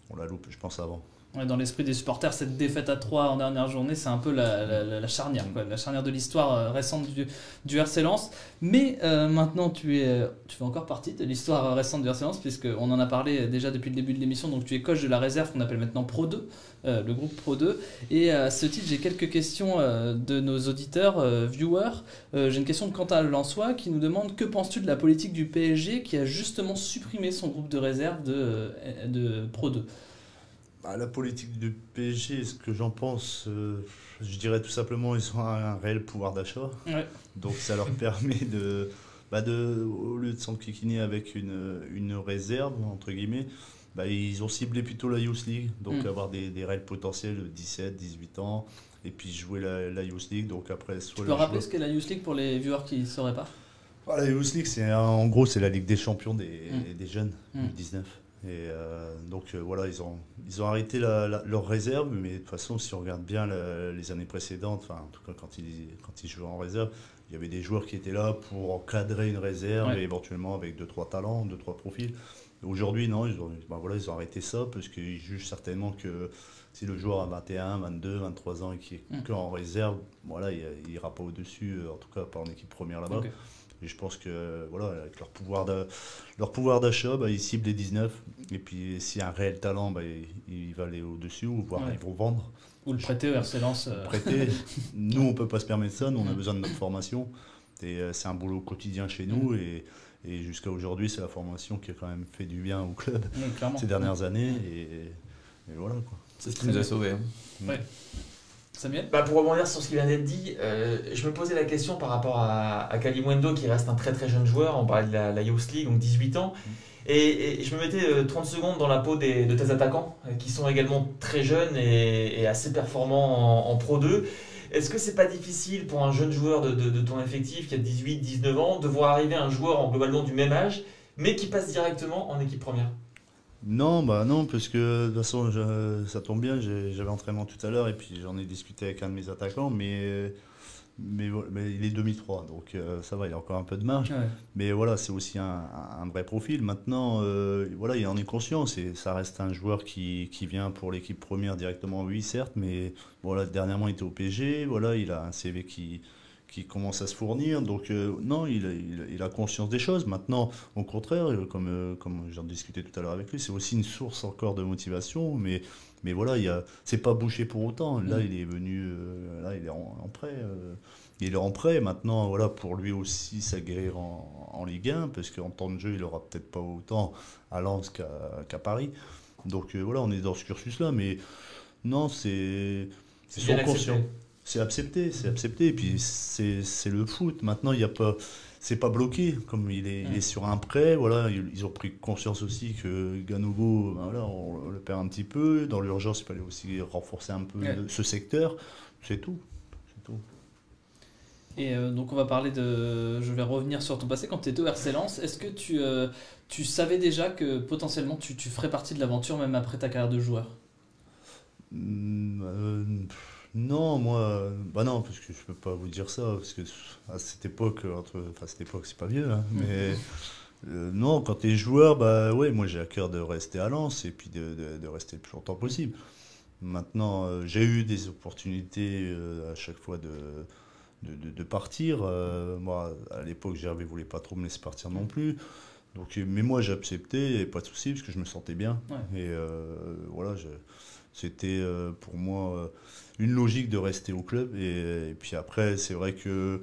E: on la loupe, je pense, avant.
A: Ouais, dans l'esprit des supporters, cette défaite à 3 en dernière journée, c'est un peu la charnière, quoi, la charnière de l'histoire récente du RC Lens. Mais maintenant, tu fais encore partie de l'histoire récente du RC Lens, puisqu'on en a parlé déjà depuis le début de l'émission. Donc tu es coach de la réserve qu'on appelle maintenant Pro 2, le groupe Pro 2. Et à ce titre, j'ai quelques questions de nos auditeurs, viewers. J'ai une question de Quentin Lançois qui nous demande: que penses-tu de la politique du PSG qui a justement supprimé son groupe de réserve de Pro 2?
E: La politique du PSG, ce que j'en pense, je dirais tout simplement, ils ont un réel pouvoir d'achat. Ouais. Donc ça leur permet au lieu de s'enquiquiner avec une réserve, entre guillemets, ils ont ciblé plutôt la Youth League, donc avoir des réels potentiels de 17, 18 ans, et puis jouer la Youth League. Donc après,
A: tu peux rappeler ce qu'est la Youth League pour les viewers qui ne sauraient pas?
E: La Youth League, en gros, c'est la Ligue des champions des jeunes, du 19. Et donc voilà, ils ont arrêté leur réserve, mais de toute façon, si on regarde bien les années précédentes, enfin en tout cas quand ils jouaient en réserve, il y avait des joueurs qui étaient là pour encadrer une réserve et éventuellement avec 2-3 talents, 2-3 profils. Aujourd'hui, non, ils ont arrêté ça parce qu'ils jugent certainement que si le joueur a 21, 22, 23 ans et qui est qu'en réserve, voilà, il n'ira pas au-dessus, en tout cas pas en équipe première là-bas. Okay. Et je pense que voilà, avec leur pouvoir d'achat, ils ciblent les 19. Et puis s'il y a un réel talent, il va aller au-dessus, ou voire ils vont vendre.
A: Ou le prêter au RC Lens.
E: Prêter. Nous, on ne peut pas se permettre ça. Nous, on a besoin de notre formation. Et c'est un boulot quotidien chez nous. Et jusqu'à aujourd'hui, c'est la formation qui a quand même fait du bien au club ces dernières années. et voilà quoi.
B: C'est ce qui nous a sauvés. Hein.
A: Ouais. Samuel?
C: Pour rebondir sur ce qui vient d'être dit, je me posais la question par rapport à Kalimundo qui reste un très très jeune joueur, on parlait de la Youth League, donc 18 ans, et je me mettais 30 secondes dans la peau de tes attaquants qui sont également très jeunes et assez performants en Pro 2. Est-ce que c'est pas difficile pour un jeune joueur de ton effectif qui a 18-19 ans de voir arriver un joueur globalement du même âge mais qui passe directement en équipe première?
E: Non, non, parce que de toute façon, ça tombe bien, j'avais entraînement tout à l'heure et puis j'en ai discuté avec un de mes attaquants, mais il est 2003, donc ça va, il a encore un peu de marge.
A: Ouais.
E: Mais voilà, c'est aussi un vrai profil. Maintenant, voilà, il en est conscient, ça reste un joueur qui vient pour l'équipe première directement, oui, certes, mais voilà, dernièrement, il était au PSG, voilà, il a un CV qui commence à se fournir. Donc non, il a conscience des choses. Maintenant, au contraire, comme j'en discutais tout à l'heure avec lui, c'est aussi une source encore de motivation. Mais voilà, c'est pas bouché pour autant. Là, il est venu, là, il est en prêt. Il est en prêt. Maintenant, voilà, pour lui aussi s'aguerrir en Ligue 1, parce qu'en temps de jeu, il aura peut-être pas autant à Lens qu'à Paris. Donc voilà, on est dans ce cursus-là. Mais non, c'est
C: bien
E: conscient.
C: accepté.
E: C'est accepté, et puis c'est le foot. Maintenant, c'est pas bloqué, comme il est sur un prêt, voilà, ils ont pris conscience aussi que Ganogo, voilà, on le perd un petit peu, dans l'urgence, il fallait aussi renforcer un peu ce secteur, c'est tout.
A: Et donc on va parler je vais revenir sur ton passé quand tu étais au RC Lens. Est-ce que tu savais déjà que potentiellement tu ferais partie de l'aventure même après ta carrière de joueur?
E: Non, moi, non, parce que je peux pas vous dire ça, parce que à cette époque, cette époque, c'est pas vieux, hein, mais non, quand tu es joueur, ouais, moi j'ai à cœur de rester à Lens et puis de rester le plus longtemps possible. Maintenant, j'ai eu des opportunités à chaque fois de partir. Moi, à l'époque, Gervais voulait pas trop me laisser partir non plus. Donc, mais moi, j'ai accepté, et pas de souci, parce que je me sentais bien.
A: Ouais.
E: Et voilà, c'était pour moi une logique de rester au club. Et puis après, c'est vrai que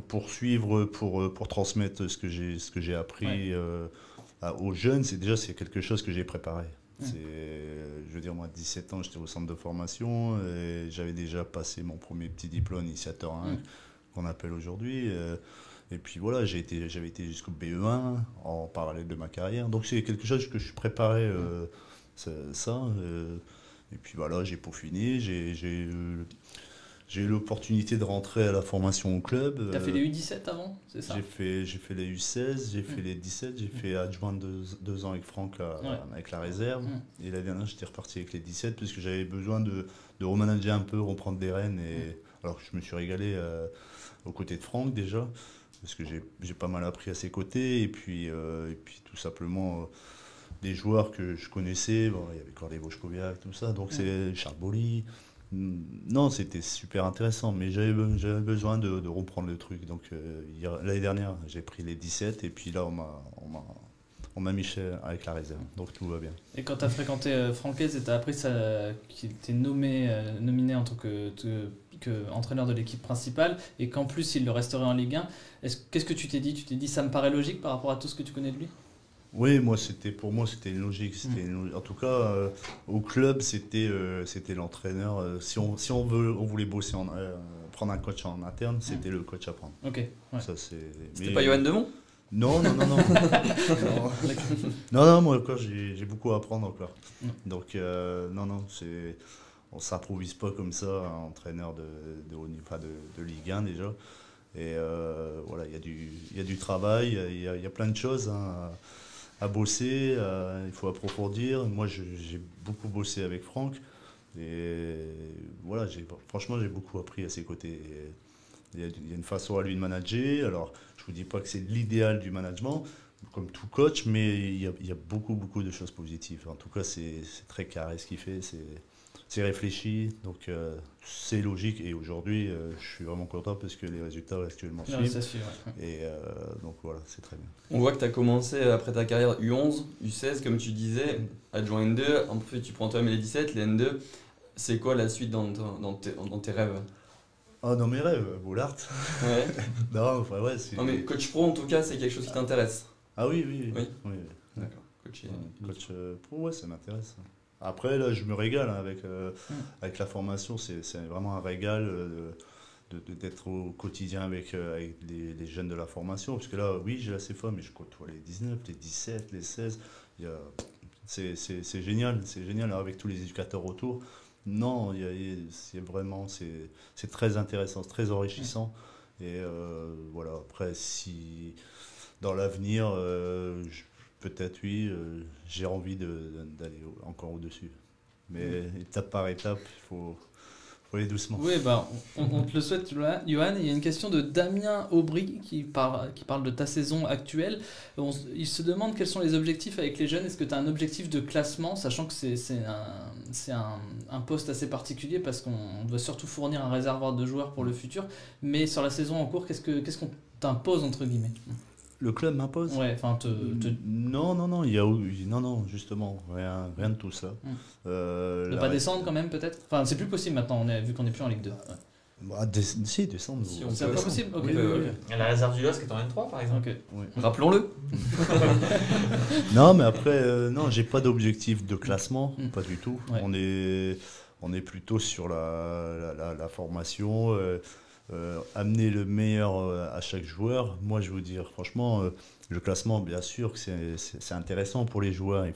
E: poursuivre, pour transmettre ce que j'ai appris aux jeunes, c'est quelque chose que j'ai préparé. Je veux dire, moi, à 17 ans, j'étais au centre de formation et j'avais déjà passé mon premier petit diplôme initiateur 1 qu'on appelle aujourd'hui. Et puis voilà, j'avais été jusqu'au BE1 en parallèle de ma carrière. Donc c'est quelque chose que je préparais, ça. Et puis voilà, j'ai peaufiné, j'ai eu l'opportunité de rentrer à la formation au club.
A: T'as fait les U17 avant, c'est ça?
E: J'ai fait les U16, j'ai fait les 17, j'ai fait adjoint 2 ans avec Franck avec la réserve. Et la dernière, j'étais reparti avec les 17 parce que j'avais besoin de remanager un peu, reprendre des rênes. Alors je me suis régalé aux côtés de Franck déjà, parce que j'ai pas mal appris à ses côtés. Et puis tout simplement, des joueurs que je connaissais, il y avait Corday Vochkoviak, tout ça, donc c'est Charles Bolly. Non, c'était super intéressant, mais j'avais besoin de reprendre le truc. Donc l'année dernière, j'ai pris les 17 et puis là, on m'a mis avec la réserve. Donc tout va bien. Et
A: quand tu as fréquenté Francaise et tu as appris qu'il était nominé en tant que entraîneur de l'équipe principale et qu'en plus il le resterait en Ligue 1, qu'est-ce que tu t'es dit? Tu t'es dit ça me paraît logique par rapport à tout ce que tu connais de lui?
E: Oui, pour moi, c'était une logique. En tout cas, au club, c'était l'entraîneur. Si on voulait bosser, prendre un coach en interne, c'était le coach à prendre.
A: Ok. Ouais.
B: C'était pas Johan Demont?
E: Non. non, moi, encore, j'ai beaucoup à apprendre encore. Donc, non, on s'improvise pas comme ça, un entraîneur de Ligue 1 déjà. Et voilà, il y a du travail, il y a plein de choses à bosser, il faut approfondir. Moi, j'ai beaucoup bossé avec Franck et voilà, franchement, j'ai beaucoup appris à ses côtés. Il y a une façon à lui de manager. Alors, je vous dis pas que c'est l'idéal du management, comme tout coach, mais il y a beaucoup de choses positives. En tout cas, c'est très carré ce qu'il fait, c'est réfléchi, donc c'est logique. Et aujourd'hui, je suis vraiment content parce que les résultats actuellement suivent. Et donc voilà, c'est très bien.
B: On voit que tu as commencé après ta carrière U11, U16, comme tu disais, adjoint N2. En fait, tu prends toi-même les 17, les N2. C'est quoi la suite dans tes rêves?
E: Dans mes rêves, Boulard.
B: Ouais.
E: Non,
B: mais coach pro, en tout cas, c'est quelque chose qui t'intéresse?
E: Ah oui.
B: D'accord.
E: Coach pro, ça m'intéresse. Après, là, je me régale hein, avec la formation. C'est vraiment un régal d'être au quotidien avec les jeunes de la formation. Parce que là, oui, j'ai la CFA, mais je côtoie les 19, les 17, les 16. C'est génial, avec tous les éducateurs autour. Non, c'est vraiment, c'est très intéressant, c'est très enrichissant. Et voilà, après, si dans l'avenir, peut-être oui, j'ai envie d'aller encore au-dessus. Mais étape par étape, il faut aller doucement.
A: Oui, on te le souhaite, Johan. Il y a une question de Damien Aubry qui parle de ta saison actuelle. Il se demande quels sont les objectifs avec les jeunes. Est-ce que tu as un objectif de classement, sachant que c'est un poste assez particulier parce qu'on doit surtout fournir un réservoir de joueurs pour le futur. Mais sur la saison en cours, qu'est-ce qu'on t'impose, entre guillemets?
E: Le club m'impose?
A: Ouais, enfin
E: non, justement, rien de tout ça.
A: Ne pas descendre quand même, peut-être? Enfin, c'est plus possible maintenant, vu qu'on n'est plus en Ligue 2. Ouais.
E: Bah, si, descendre.
B: Si
A: C'est pas possible? Ok.
C: La réserve du LOSC est en N3 par exemple.
A: Ok.
E: Oui.
B: Rappelons-le.
E: Non, mais après, non, j'ai pas d'objectif de classement, pas du tout.
A: Ouais.
E: On est plutôt sur la formation, amener le meilleur à chaque joueur. Moi, je veux dire, franchement, le classement, bien sûr, que c'est intéressant pour les joueurs.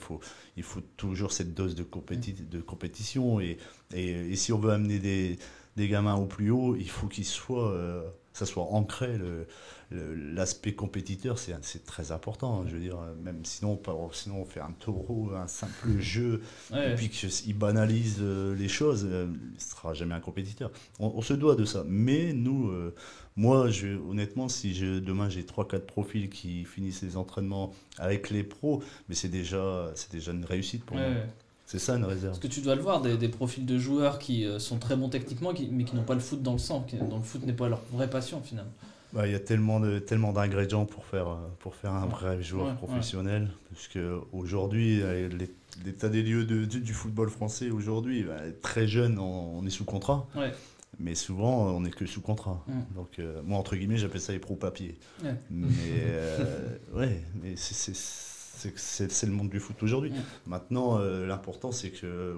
E: Il faut toujours cette dose de compétition. Et si on veut amener des gamins au plus haut, il faut ça soit ancré. L'aspect compétiteur, c'est très important. Je veux dire, même sinon on fait un taureau, un simple jeu, et puis qu'il banalise les choses, il ne sera jamais un compétiteur. On se doit de ça. Mais nous, moi, honnêtement, si demain j'ai 3-4 profils qui finissent les entraînements avec les pros, mais c'est déjà une réussite pour moi. C'est ça une réserve.
A: Parce que tu dois le voir, des profils de joueurs qui sont très bons techniquement, mais qui n'ont pas le foot dans le sang, dont le foot n'est pas leur vraie passion finalement.
E: Bah, il y a tellement d'ingrédients pour faire un vrai joueur professionnel. Parce qu'aujourd'hui, l'état des lieux du football français aujourd'hui, très jeune, on est sous contrat.
A: Ouais.
E: Mais souvent, on n'est que sous contrat. Donc, moi, entre guillemets, j'appelle ça les pros-papiers.
A: Ouais.
E: Mais c'est le monde du foot aujourd'hui. Maintenant, l'important, c'est que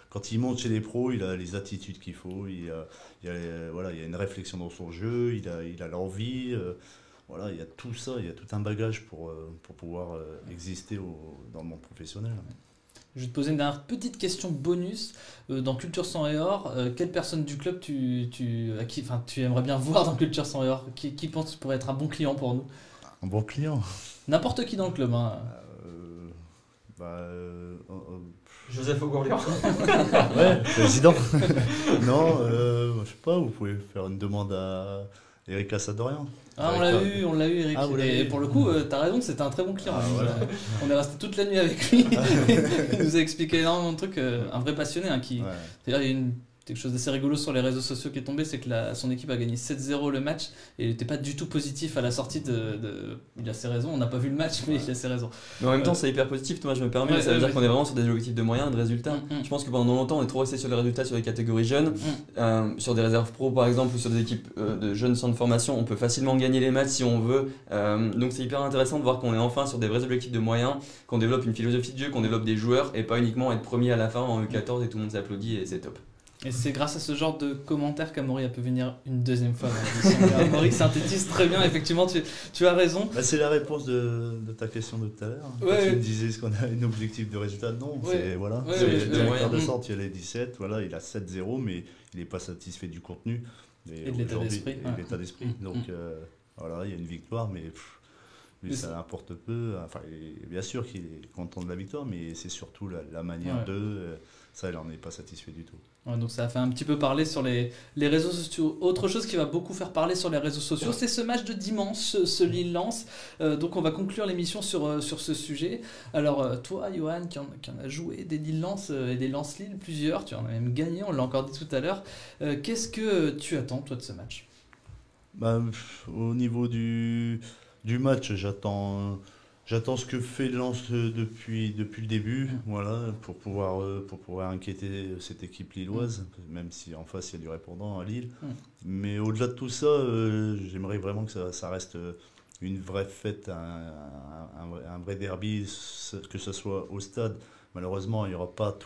E: quand il monte chez les pros, il a les attitudes qu'il faut, il y a une réflexion dans son jeu, il a l'envie. Il y a tout ça, il y a tout un bagage pour pouvoir exister dans le monde professionnel.
A: Je vais te poser une dernière petite question bonus. Dans Culture Sang et Or, quelle personne du club tu aimerais bien voir dans Culture Sang et Or? Qui pense pourrait être un bon client pour nous?
E: Un bon client?
A: N'importe qui dans le club. Hein.
C: Joseph Augourlian.
E: Ouais, président. Non, je sais pas, vous pouvez faire une demande à Eric Assadorian.
A: Ah, on l'a eu, Eric. Et pour le coup, t'as raison, c'était un très bon client. On est resté toute la nuit avec lui. Il nous a expliqué énormément de trucs. Un vrai passionné. D'ailleurs, il y a quelque chose d'assez rigolo sur les réseaux sociaux qui est tombé, c'est que son équipe a gagné 7-0 le match et il n'était pas du tout positif à la sortie il a ses raisons, on n'a pas vu le match, mais il a ses raisons.
B: Mais en même temps, c'est hyper positif, Thomas, je me permets, ça veut dire qu'on est vraiment sur des objectifs de moyens, de résultats. Je pense que pendant longtemps, on est trop resté sur les résultats sur les catégories jeunes. Sur des réserves pro, par exemple, ou sur des équipes de jeunes sans de formation, on peut facilement gagner les matchs si on veut. Donc c'est hyper intéressant de voir qu'on est enfin sur des vrais objectifs de moyens, qu'on développe une philosophie de jeu, qu'on développe des joueurs et pas uniquement être premier à la fin en U14 et tout le monde s'applaudit et c'est top.
A: Et c'est grâce à ce genre de commentaires qu'Amaury a pu venir une deuxième fois. Amaury synthétise très bien, effectivement, tu as raison.
E: C'est la réponse de ta question de tout à l'heure. Tu me disais, est-ce qu'on a un objectif de résultat? Non, le directeur de centre, il y a les 17, il a 7-0, mais il n'est pas satisfait du contenu.
A: Et de l'état d'esprit.
E: Et de l'état d'esprit. Donc il y a une victoire, mais lui, ça importe peu. Enfin, bien sûr qu'il est content de la victoire, mais c'est surtout la manière de... Ça, il n'en est pas satisfait du tout.
A: Donc ça a fait un petit peu parler sur les réseaux sociaux. Autre chose qui va beaucoup faire parler sur les réseaux sociaux, c'est ce match de dimanche, ce Lille-Lens. Donc on va conclure l'émission sur ce sujet. Alors toi, Johan, qui en a joué des Lille-Lens et des Lens-Lille, plusieurs, tu en as même gagné, on l'a encore dit tout à l'heure. Qu'est-ce que tu attends, toi, de ce match?
E: Au niveau du match, j'attends ce que fait Lens depuis le début, pour pouvoir inquiéter cette équipe lilloise, même si en face il y a du répondant à Lille. Mais au-delà de tout ça, j'aimerais vraiment que ça reste une vraie fête, un vrai derby, que ce soit au stade, malheureusement, il n'y aura pas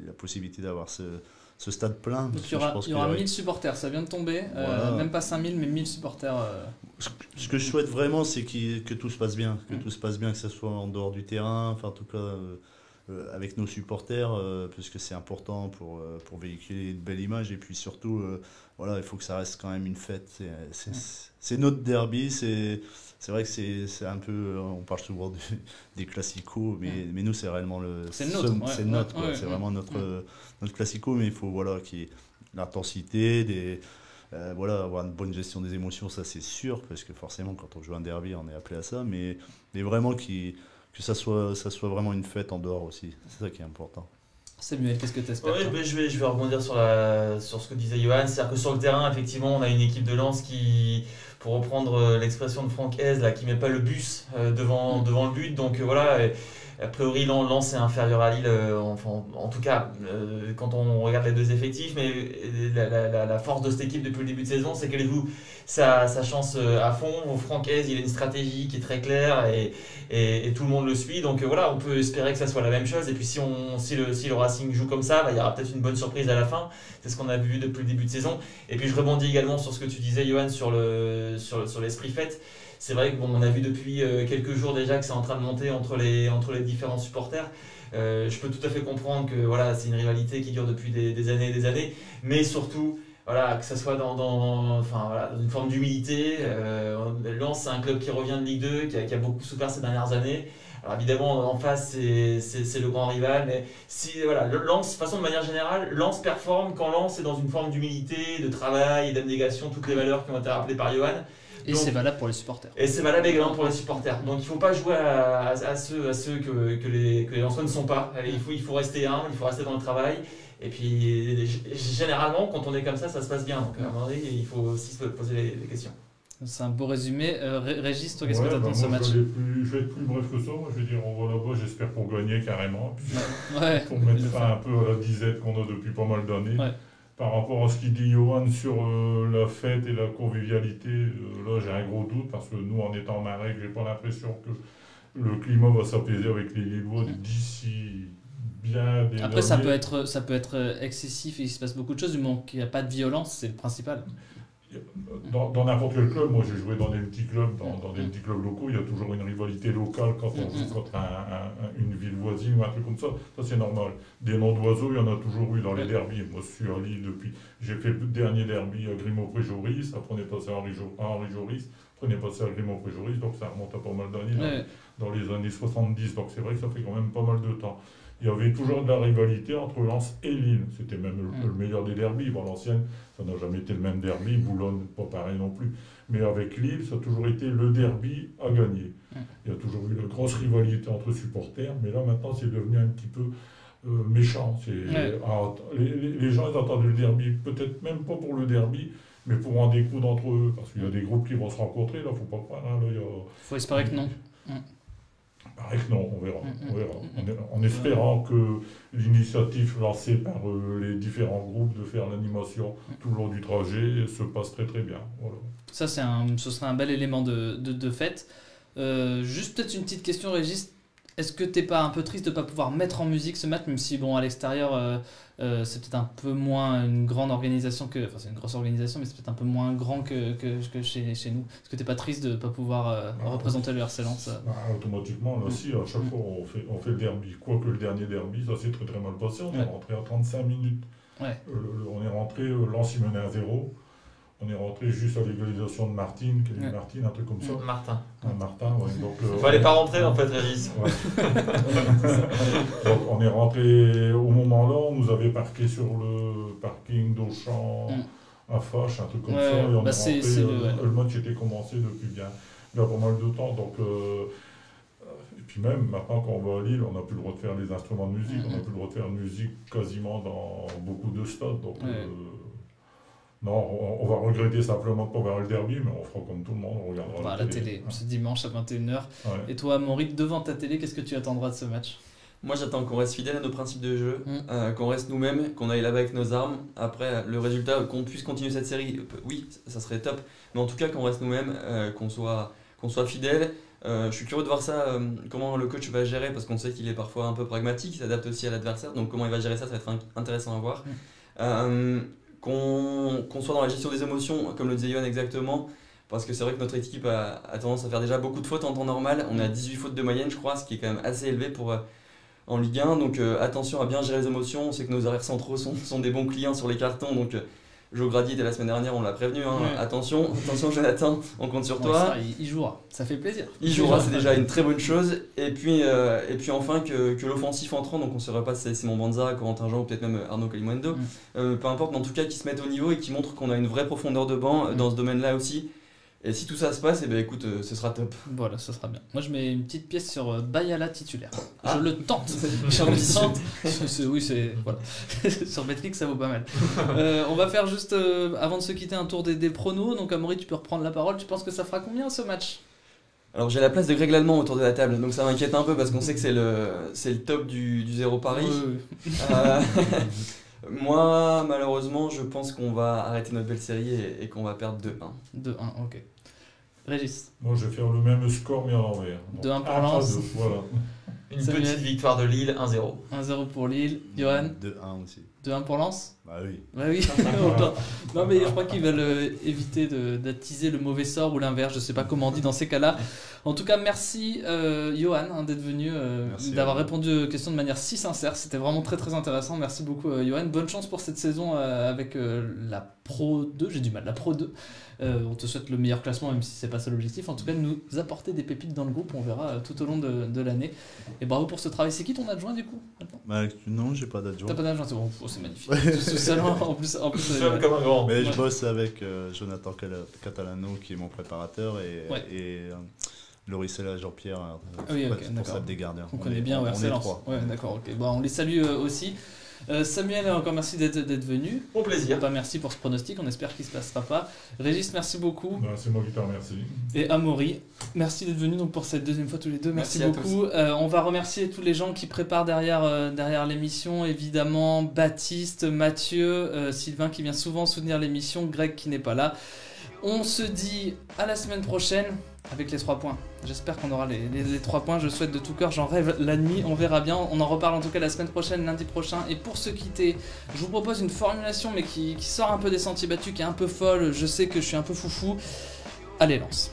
E: la possibilité d'avoir ce stade plein.
A: Donc il y aura 1000 supporters, ça vient de tomber,
E: voilà.
A: Même pas 5000 mais 1000 supporters.
E: Ce que je souhaite vraiment, c'est que tout se passe bien, que ce soit en dehors du terrain, enfin en tout cas avec nos supporters, parce que c'est important pour véhiculer une belle image, et puis surtout, voilà, il faut que ça reste quand même une fête. C'est notre derby, c'est vrai que c'est un peu, on parle souvent des classicos, mais nous c'est réellement
A: c'est le nôtre,
E: c'est vraiment notre classico, mais il faut voilà qu'il y ait l'intensité, voilà, avoir une bonne gestion des émotions, ça c'est sûr, parce que forcément quand on joue un derby on est appelé à ça, mais vraiment que ça soit vraiment une fête en dehors aussi, c'est ça qui est important.
A: Samuel, qu'est-ce que tu espères?
C: Ouais, je vais rebondir sur ce que disait Johan, c'est-à-dire que sur le terrain, effectivement, on a une équipe de Lens qui, pour reprendre l'expression de Franck Hez, là, qui met pas le bus devant le but, donc voilà. A priori, Lens est inférieur à Lille, en tout cas, quand on regarde les deux effectifs, mais la force de cette équipe depuis le début de saison, c'est qu'elle joue sa chance à fond. Franck Hez, il a une stratégie qui est très claire et tout le monde le suit, donc voilà, on peut espérer que ça soit la même chose. Et puis si le Racing joue comme ça, il y aura peut-être une bonne surprise à la fin, c'est ce qu'on a vu depuis le début de saison. Et puis je rebondis également sur ce que tu disais, Johan, sur l'esprit fête. C'est vrai qu'on a vu depuis quelques jours déjà que c'est en train de monter entre les différents supporters. Je peux tout à fait comprendre que voilà, c'est une rivalité qui dure depuis des années et des années, mais surtout voilà, que ça soit dans une forme d'humilité. Lens, c'est un club qui revient de Ligue 2, qui a beaucoup souffert ces dernières années. Alors évidemment, en face, c'est le grand rival, mais Lens, de façon de manière générale, Lens performe quand Lens est dans une forme d'humilité, de travail et d'abnégation, toutes les valeurs qui ont été rappelées par Johan.
A: Et c'est valable pour les supporters.
C: Et c'est valable également pour les supporters. Donc il ne faut pas jouer à ceux que les Lensois ne sont pas. Il faut rester humble, il faut rester dans le travail. Et puis généralement, quand on est comme ça se passe bien. Donc à un moment donné, il faut aussi se poser les questions.
A: C'est un beau résumé. Régis, toi, qu'est-ce que tu attends de ce match?
D: Je vais être plus bref que ça. Moi, je vais dire, on va là-bas, j'espère pour gagner carrément. Pour mettre fin un peu à la disette qu'on a depuis pas mal d'années. Ouais. Par rapport à ce qu'il dit Johan sur la fête et la convivialité, là j'ai un gros doute parce que nous, en étant en Marais, j'ai pas l'impression que le climat va s'apaiser avec les Lillois d'ici bien des
A: Après, ça peut être excessif et il se passe beaucoup de choses, du moment qu'il n'y a pas de violence, c'est le principal.
D: Dans n'importe quel club, moi j'ai joué dans des petits clubs, dans des petits clubs locaux, il y a toujours une rivalité locale quand on joue contre une ville voisine ou un truc comme ça c'est normal. Des noms d'oiseaux, il y en a toujours eu dans les derbies. Moi je suis à Lille depuis, j'ai fait le dernier derby à Grimaud-Préjoris, après on est passé à Henri Joris, après on est passé à Grimaud-Préjoris, donc ça remonte à pas mal d'années, dans les années 70, donc c'est vrai que ça fait quand même pas mal de temps. Il y avait toujours de la rivalité entre Lens et Lille. C'était même le meilleur des derbys. Valenciennes, ça n'a jamais été le même derby. Boulogne, pas pareil non plus. Mais avec Lille, ça a toujours été le derby à gagner. Il y a toujours eu une grosse rivalité entre supporters. Mais là, maintenant, c'est devenu un petit peu méchant. Les gens, ils attendent le derby. Peut-être même pas pour le derby, mais pour en découdre entre eux. Parce qu'il y a des groupes qui vont se rencontrer. Là, faut pas croire.
A: Faut espérer que non.
D: Pareil que non, on verra. En espérant que l'initiative lancée par les différents groupes de faire l'animation tout le long du trajet se passe très très bien. Voilà.
A: Ça, ce serait un bel élément de fête. Juste peut-être une petite question, Régis. Est-ce que t'es pas un peu triste de ne pas pouvoir mettre en musique ce match, même si bon, à l'extérieur c'est peut-être un peu moins une grande organisation enfin c'est une grosse organisation, mais c'est peut-être un peu moins grand que chez nous. Est-ce que t'es pas triste de ne pas pouvoir représenter le RC Lens
D: automatiquement, là, si, à chaque fois on fait le derby. Quoique le dernier derby, ça s'est très très mal passé. On est rentré à 35 minutes. On est rentré, Lens y menait à 0. On est rentré juste à l'égalisation de Martine, Martine, un truc comme ça.
C: Martin.
D: Martin, ouais. Donc,
C: il fallait pas rentrer en fait, Régis.
D: Ouais. Donc on est rentré au moment-là, on nous avait parqué sur le parking d'Auchan à Fâche, un truc comme ça. Et on est rentré, le match était commencé depuis bien pas mal de temps. Donc, et puis même maintenant quand on va à Lille, on n'a plus le droit de faire les instruments de musique, on n'a plus le droit de faire de musique quasiment dans beaucoup de stades. Donc, non, on va regretter simplement de ne pas voir le derby, mais on fera comme tout le monde, on regardera
A: la télé. C'est dimanche à 21h. Et toi, Maurice, devant ta télé, qu'est-ce que tu attendras de ce match?
B: Moi, j'attends qu'on reste fidèle à nos principes de jeu, qu'on reste nous-mêmes, qu'on aille là-bas avec nos armes. Après, le résultat, qu'on puisse continuer cette série, oui, ça serait top. Mais en tout cas, qu'on reste nous-mêmes, qu'on soit qu'on soit fidèle. Je suis curieux de voir ça, comment le coach va gérer, parce qu'on sait qu'il est parfois un peu pragmatique, il s'adapte aussi à l'adversaire, donc comment il va gérer ça, ça va être intéressant à voir. Qu'on soit dans la gestion des émotions, comme le disait Yohan exactement, parce que c'est vrai que notre équipe a tendance à faire déjà beaucoup de fautes en temps normal. On est à 18 fautes de moyenne, je crois, ce qui est quand même assez élevé en Ligue 1. Donc attention à bien gérer les émotions. On sait que nos arrières centraux sont des bons clients sur les cartons. Donc Joe Grady était la semaine dernière, on l'a prévenu. Hein. Ouais. Attention Jonathan, on compte sur toi.
A: Ça, il jouera, ça fait plaisir.
B: Il jouera, c'est déjà une très bonne chose. Et puis enfin que l'offensif entrant, donc on ne saurait pas si c'est Simon Banza, Corentin Jean ou peut-être même Arnaud Kalimundo. Peu importe, mais en tout cas qu'ils se mettent au niveau et qu'ils montrent qu'on a une vraie profondeur de banc dans ce domaine-là aussi. Et si tout ça se passe, écoute, ce sera top.
A: Voilà, ce sera bien. Moi, je mets une petite pièce sur Bayala titulaire. Je le tente. Oui, c'est voilà. Sur Betclic, ça vaut pas mal. On va faire juste, avant de se quitter, un tour des pronos. Donc, Amaury, tu peux reprendre la parole. Tu penses que ça fera combien ce match ?
B: Alors, j'ai la place de Greg Lallemand autour de la table, donc ça m'inquiète un peu parce qu'on sait que c'est le top du 0 Paris. Oui. Moi, malheureusement, je pense qu'on va arrêter notre belle série et qu'on va perdre 2-1.
A: 2-1, ok. Régis.
D: Moi, je vais faire le même score, mais à l'envers.
A: 2-1 pour Lens.
D: Voilà.
C: Une petite victoire de Lille, 1-0.
A: 1-0 pour Lille. Johan.
E: 2-1 aussi.
A: 2-1 pour Lens.
E: Bah oui.
A: Bah oui. Non, mais je crois qu'ils veulent éviter d'attiser le mauvais sort ou l'inverse. Je sais pas comment on dit dans ces cas-là. En tout cas, merci Johan d'être venu, d'avoir répondu aux questions de manière si sincère. C'était vraiment très très intéressant. Merci beaucoup Johan. Bonne chance pour cette saison avec la Pro 2. J'ai du mal, la Pro 2. On te souhaite le meilleur classement, même si c'est pas ça l'objectif. En tout cas, nous apporter des pépites dans le groupe, on verra tout au long de l'année. Et bravo pour ce travail. C'est qui ton adjoint du coup maintenant ?
E: Non, j'ai pas d'adjoint.
A: T'as pas d'adjoint, c'est bon. Oh, c'est magnifique. Tout seul, en plus
C: comme un grand.
E: Mais je bosse avec Jonathan Catalano, qui est mon préparateur, et Lauricella Jean-Pierre, responsable des gardiens.
A: On connaît bien, ouais, c'est Lens. Ouais, d'accord, ok. Bon, on les salue aussi. Samuel, encore merci d'être venu.
C: Au plaisir.
A: Merci pour ce pronostic, on espère qu'il ne se passera pas. Régis, merci beaucoup.
D: C'est moi qui te remercie.
A: Et Amaury, merci d'être venu donc pour cette deuxième fois tous les deux. Merci beaucoup. On va remercier tous les gens qui préparent derrière l'émission. Évidemment, Baptiste, Mathieu, Sylvain qui vient souvent soutenir l'émission, Greg qui n'est pas là. On se dit à la semaine prochaine avec les 3 points. J'espère qu'on aura les 3 points. Je souhaite de tout cœur, j'en rêve la nuit. On verra bien. On en reparle en tout cas la semaine prochaine, lundi prochain. Et pour se quitter, je vous propose une formulation mais qui sort un peu des sentiers battus, qui est un peu folle. Je sais que je suis un peu foufou. Allez, Lens.